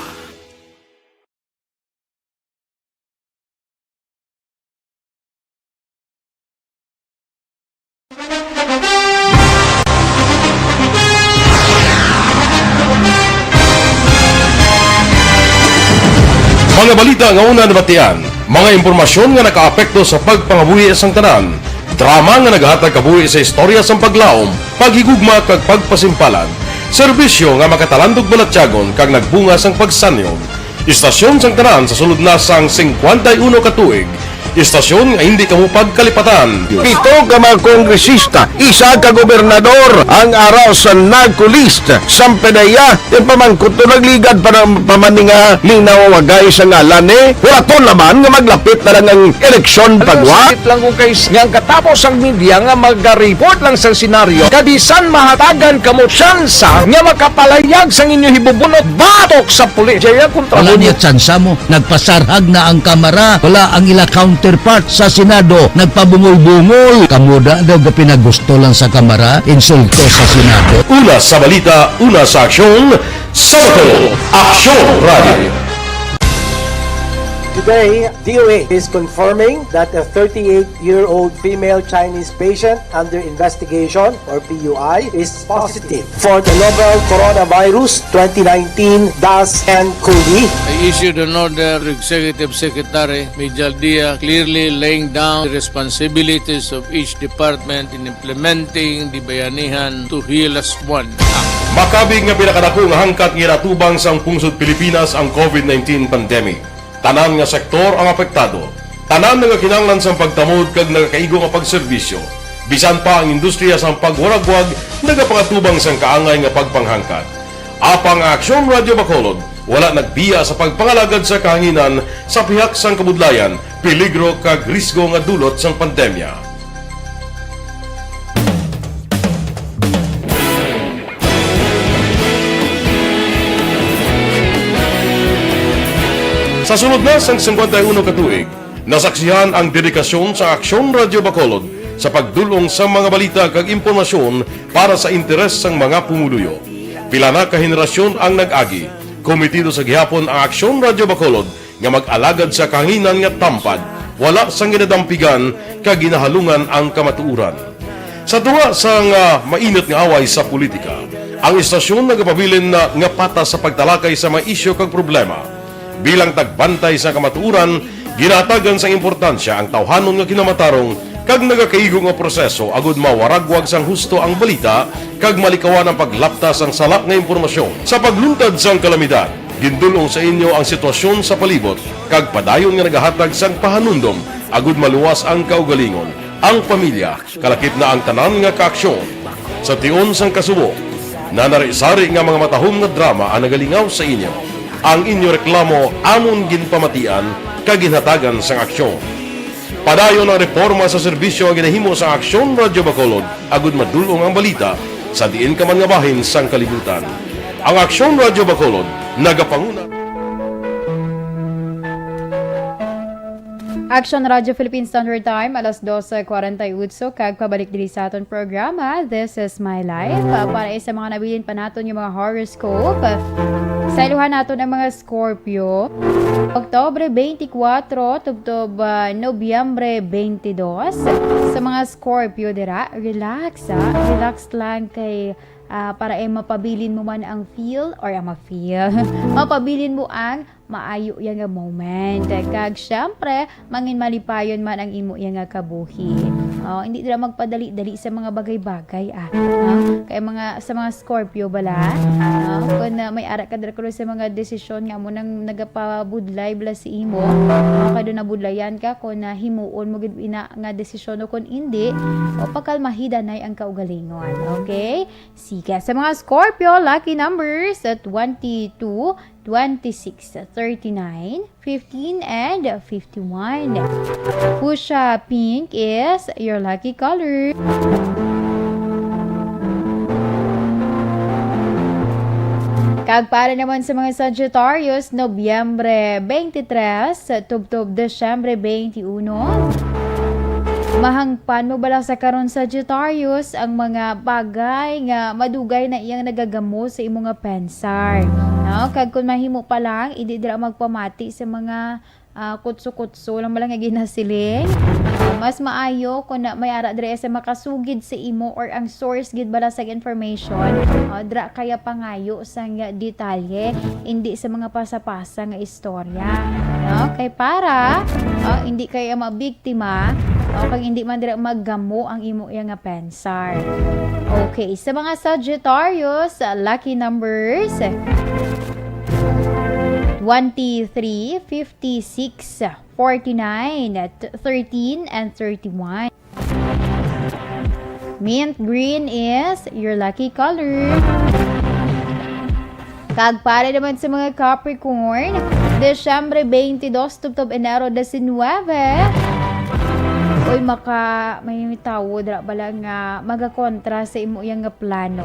Mga balita nga una nabatian, mga impormasyon nga nakaapekto sa pagpangabuhi sang tanan, drama nga naghatag kabuhi sa istorya sang paglaom, paghigugma kag pagpasimpalan, serbisyo nga makatalandog balatyagon kag nagbunga sang pagsanyog, istasyon sang tanan sa sulod na sang 51 ka tuig, Istasyon nga hindi kamo pagkalipatan. Pito ka mga kongresista, isa ka gobernador, ang araw sa nagkulist, sampedaya, yung pamangkot to nagligad para pamaninga linaw wagay sa ngalan wala to naman nga maglapit na lang ang eleksyon pagwa. Sakit lang kung kayo nga katapos ang media nga mag-report lang sa senaryo, kadisan mahatagan kamo tsansa nga makapalayag sa inyo hibubunot batok sa pulis. Jaya kontra Wala niya tsansa mo, nagpasarhag na ang kamara, wala ang ila counterpart sa Senado, nagpabungol-bungol. Kamuda daw ga pinagusto lang sa kamara, insulto sa Senado. Una sa balita, una sa aksyon, Sabado, Aksyon Radio. Today, DOA is confirming that a 38-year-old female Chinese patient under investigation, or PUI, is positive for the novel coronavirus 2019 DAS-CoV. I issued an order to Executive Secretary Major Dia clearly laying down the responsibilities of each department in implementing the Bayanihan to Heal as One Act. Makabig nga pinakadako nga hangkat nga natubang sang pungsod Pilipinas ang COVID-19 pandemic. Tanan nga sektor ang apektado. Tanan nga kinahanglan sang pagtamod kag nagakaigo nga pagserbisyo. Bisan pa ang industriya sang pagwaragwag nagapangatubang sang kaangay nga pagpanghangkat. Apang Aksyon Radio Bacolod wala nagbiya sa pagpangalagad sa kahanginan sa pihak sang kabudlayan, peligro kag risgo nga dulot sang pandemya. Sa sunod na sang 51 katuig, nasaksihan ang dedikasyon sa Aksyon Radio Bacolod sa pagdulong sa mga balita kag impormasyon para sa interes sang mga pumuluyo. Pila na ka henerasyon ang nag-agi, komitido sa gihapon ang Aksyon Radio Bacolod nga mag-alagad sa kahanginan nga tampad, wala sang ginadampigan kag ginahalungan ang kamatuuran. Sa tuwa sang mainit nga away sa politika, ang istasyon nagapabilin na nga patas sa pagtalakay sa mga isyu kag problema. Bilang tagbantay sa kamatuuran, ginatagan sa importansya ang tawhanon nga kinamatarong kag nagakaigo nga proseso agud mawaragwag sang husto ang balita kag malikawan ang paglaptas ang salak nga impormasyon. Sa pagluntad sang kalamidad, gindulong sa inyo ang sitwasyon sa palibot kag padayon nga nagahatag sang pahanundom agud maluwas ang kaugalingon, ang pamilya, kalakip na ang tanan nga kaaksyon. Sa tion sang kasubo, nanari-sari nga mga matahom nga drama ang nagalingaw sa inyo. Ang inyo reklamo amon ginpamatian kaginhatagan sang aksyon. Padayon ang reforma sa serbisyo ang ginahimo sa Aksyon Radio Bacolod agud madulong ang balita sa diin ka man nga bahin sang kalibutan. Ang Aksyon Radio Bacolod nagapanguna. Action Radio Philippine Standard Time, alas 12:48 kag pabalik diri sa aton programa, This is My Life. Para sa mga nabilin pa naton yung mga horoscope. Sa iluhan naton ang mga Scorpio, Oktubre 24 tubtob Nobyembre 22. Sa mga Scorpio dira, relax lang kay para mapabilin mo man ang feel or ang ma-feel. Mapabilin mo ang maayo yang nga moment. Kag syempre, mangin malipayon man ang imo yang nga kabuhi. Hindi dira magpadali-dali sa mga bagay-bagay kay sa mga Scorpio bala. Kung may ara ka dira sa mga desisyon nga mo nang nagapabudlay bala si imo, kay do nabudlayan ka kung himuon mo gid ina nga desisyon o kung hindi, o pagkalmahida nay ang kaugalingon. Okay? Sige, sa mga Scorpio, lucky numbers at 22, 26, 39, 15, and 51. Fuchsia pink is your lucky color. Kag para naman sa mga Sagittarius, Nobyembre 23, tubtob Desyembre 21. Mahangpan mo bala sa karon Sagittarius ang mga bagay nga madugay na iyang nagagamo sa imong nga pensar. Kag kung mahimo pa lang, hindi dira magpamati sa mga kutso-kutso lang malang nga ginasiling. Mas maayo kung na may ara dira sa makasugid sa imo or ang source gid bala sa information, dira kaya pangayo sa nga detalye, hindi sa mga pasapasa nga istorya. Kay para hindi kaya mabiktima kag hindi man dira maggamo ang imo nga pensar. Okay, sa mga Sagittarius, lucky numbers 23, 56, 49, 13, and 31. Mint green is your lucky color. Kag para naman sa mga Capricorn, Desyembre 22 tubtob Enero 19. Uy, may tao dira bala nga magakontra sa imo yang nga plano.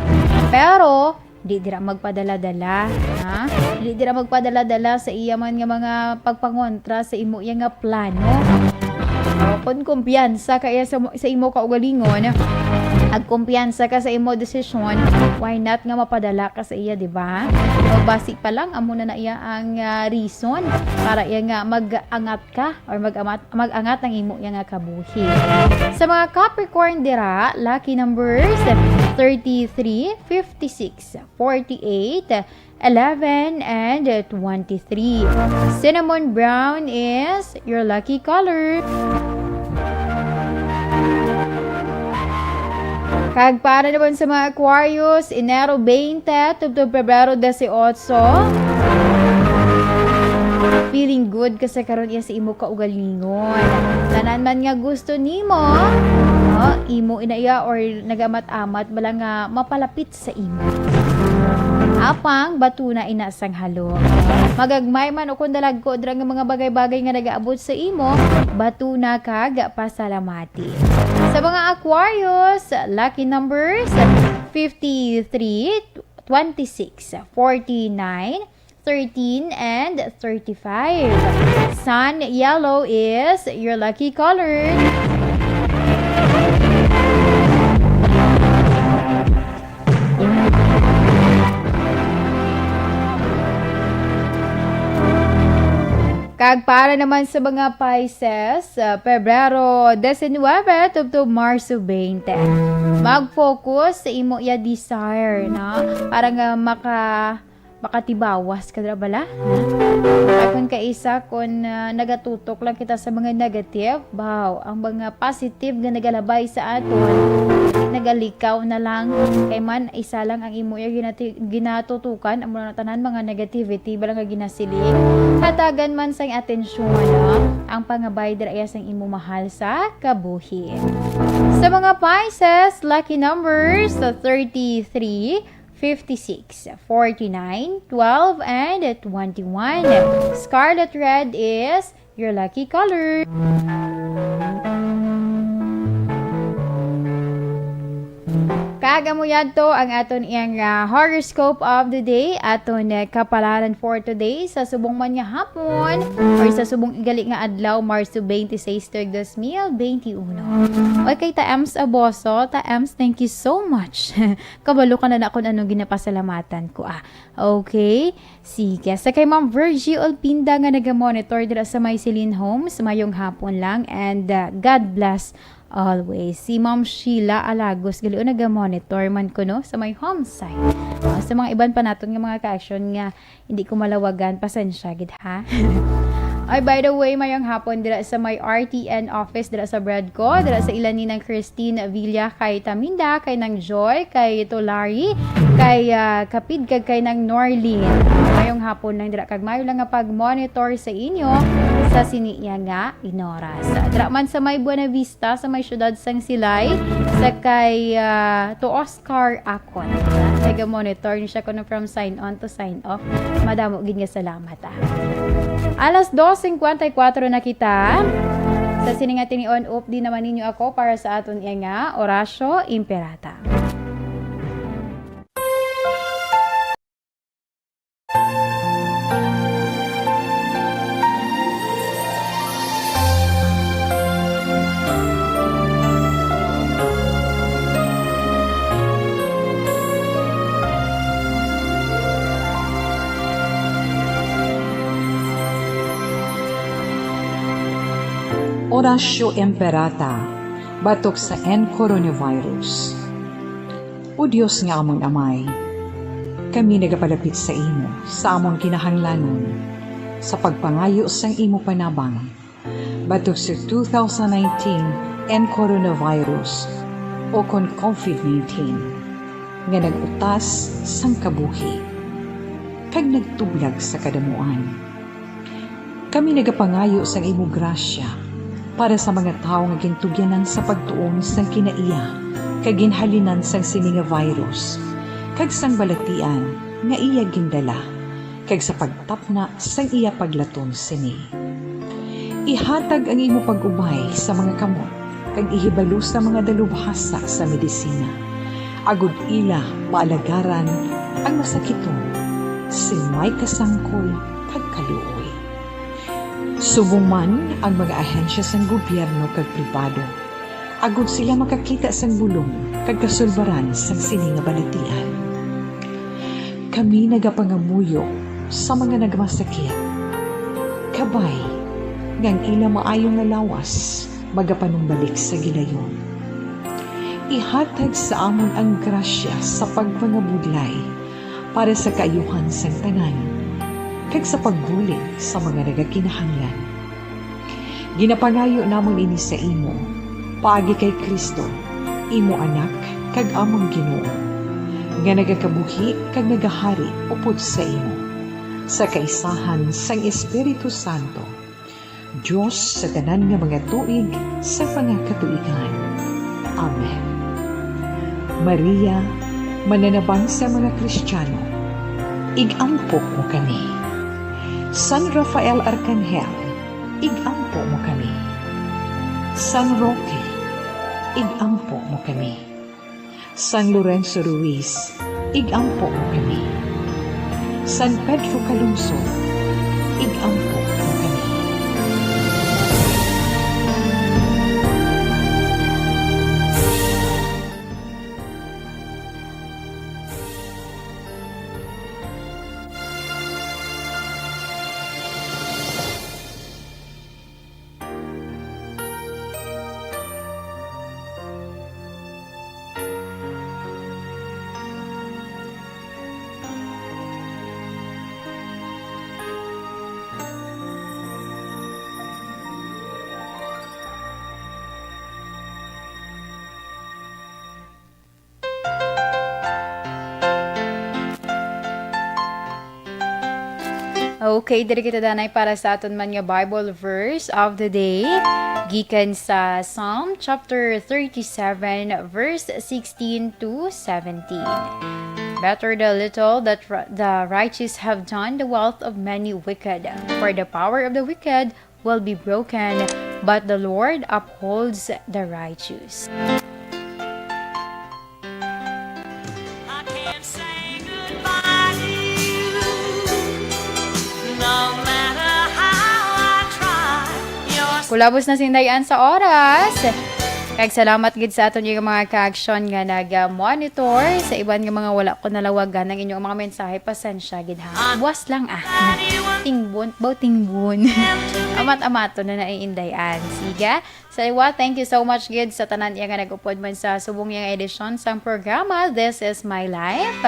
Pero di dira magpadala-dala, ha? Di dira magpadala-dala sa iya man nga mga pagpangontra sa imo yang nga plano. Kung kumpiyansa ka sa imo kaugalingon, ag kumpiyansa ka sa imo desisyon, why not nga mapadala ka sa iya, di ba? O basi pa lang amo na iya ang reason para iya nga mag-angat ka or mag-angat ang imo iya nga kabuhi. Sa mga Capricorn dira, lucky numbers 33, 56, 48, 11, and 23. Cinnamon brown is your lucky color. Kag para naman sa mga Aquarius, Enero 20, tubtob Pebrero 18. Feeling good kasi karon iya sa imo kaugalingon. Tanan man nga gusto nimo, imo inaya or nagamat-amat bala nga mapalapit sa imo. Apang batuna inasang halo. Magagmay man o kung dalagko dra nga mga bagay-bagay nga nagaabot sa imo, batuna kag pasalamati. Sa mga Aquarius, lucky numbers 53, 26, 49, 13, and 35. Sun yellow is your lucky color. Kag para naman sa mga Pisces, Pebrero 19 tubtob Marso 20. Mag-focus sa imo ya desire na para nga makatibawas ka dra bala. Kung kaisa kung nagatutok lang kita sa mga negative, ang mga positive nga nagalabay sa aton, nagalikaw na lang kay man isa lang ang imo ya ginatutukan amo na tanan mga negativity bala nga ginasiling hatagan man sang atensyon ang pangabay dira sang imo mahal sa kabuhi. Sa mga Pisces, lucky numbers 33, 56, 49, 12, and 21. Scarlet red is your lucky color. Kagamo yadto ang aton iyang horoscope of the day, aton kapalaran for today sa subong man nga hapon or sa subong igali nga adlaw Marso 26 tuig 2021. Okay, ta-Ems Aboso, ta-Ems, thank you so much. Kabalo ka na kung anong ginapasalamatan ko. Okay, sige. Sa kay Ma'am Virgie Olpinda nga naga-monitor dira sa Myceline Homes, mayong hapon lang, and God bless always. Si Ma'am Sheila Alagos gali naga-monitor man ko no sa may home site. Sa mga iban pa naton nga mga ka-action nga hindi ko malawagan, pasensya gid ha. Ay, by the way, mayang hapon dira sa may RTN office dira sa Bradco, dira sa ilani ng Christine Villa, kay Taminda, kay nang Joy, kay Tolari, kay Kapid, kay nang Norlene. Mayong hapon lang dira kag mayo lang nga pag-monitor sa inyo sa siniya nga inoras. Dira man sa may Buena Vista, sa may syudad sang Silay, sa kay to Oscar Akon. Nag-monitor ni siya kuno from sign on to sign off. Madamo gid nga salamat Alas 2:54 na kita. Sa sininga tini-on up din naman ninyo ako para sa aton nga Orasyo Imperata. Orasyo Imperata, batok sa coronavirus. O Diyos nga among amay, kami nagapalapit sa imo, sa among kinahanglanon, sa pagpangayo sang imo panabang, batok sa 2019 coronavirus o kon COVID-19, nga nagutas sang kabuhi, kag nagtublag sa kadamuan. Kami nagapangayo sa imo grasya para sa mga tao nga gintugyanan sa pagtuon sang kinaiya kag ginhalinan sang sini nga virus kag sang balatian nga iya gindala kag sa pagtapna sang iya paglaton sini. Ihatag ang imo pag-ubay sa mga kamot kag ihibalo sa mga dalubhasa sa medisina. Agud ila maalagaran ang masakiton si may kasangkol kag kaluoy. Subong man ang mga ahensya sang gobyerno kag pribado. Agud sila makakita sang bulong kag kasulbaran sang sini nga balatian. Kami nagapangamuyo sa mga nagmasakit. Kabay ngang ila maayong nga lawas magapanumbalik sa gilayon. Ihatag sa amon ang grasya sa pagpangabudlay para sa kaayuhan sang tanan kag sa pagbulig sa mga nagakinahanglan. Ginapangayo namon ini sa imo, paagi kay Kristo, imo anak kag among Ginoo, nga nagakabuhi kag nagahari upod sa imo, sa kaisahan sang Espiritu Santo, Diyos sa tanan nga mga tuig sa pangakatuigan. Amen. Maria, mananabang sa mga Kristiyano, igampo mo kami. San Rafael Arcangel, igampo mo kami. San Roque, igampo mo kami. San Lorenzo Ruiz, igampo mo kami. San Pedro Calungsod, igampo mo kami. Okay, diri kita danay para sa aton man nga Bible verse of the day. Gikan sa Psalm chapter 37 verse 16 to 17. Better the little that the righteous have done the wealth of many wicked. For the power of the wicked will be broken, but the Lord upholds the righteous. Kulabos na sindayan sa oras. Kag salamat gid sa aton yung mga ka-action nga nag-monitor sa iban nga mga wala ko nalawagan ng inyong mga mensahe. Pasensya gid ha. Buwas lang Tingbon, tingbon. Amat-amato na naiindayan. Siga. Sa iwa, thank you so much gid sa tanan nga nag-upod man sa subong yang edisyon sang programa This is My Life.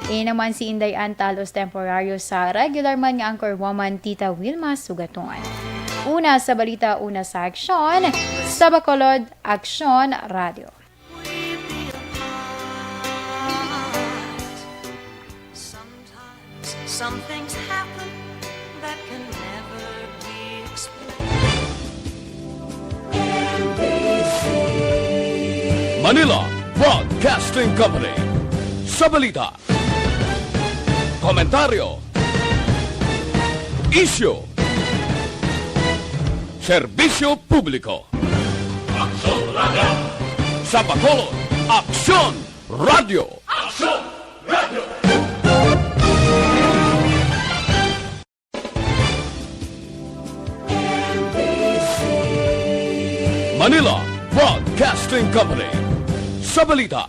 Naman si Inday Antalos temporaryo sa regular man nga anchor woman Tita Wilma Sugaton. Una sa balita, una sa aksyon, sa Bacolod Aksyon Radio. Some things happen that can never be explained. Manila Broadcasting Company. Sa balita, komentaryo, issue, serbisyo publiko. Aksyon Radio. Sa Bacolod, Aksyon Radio. Aksyon Radio. Manila Broadcasting Company. Sa balita,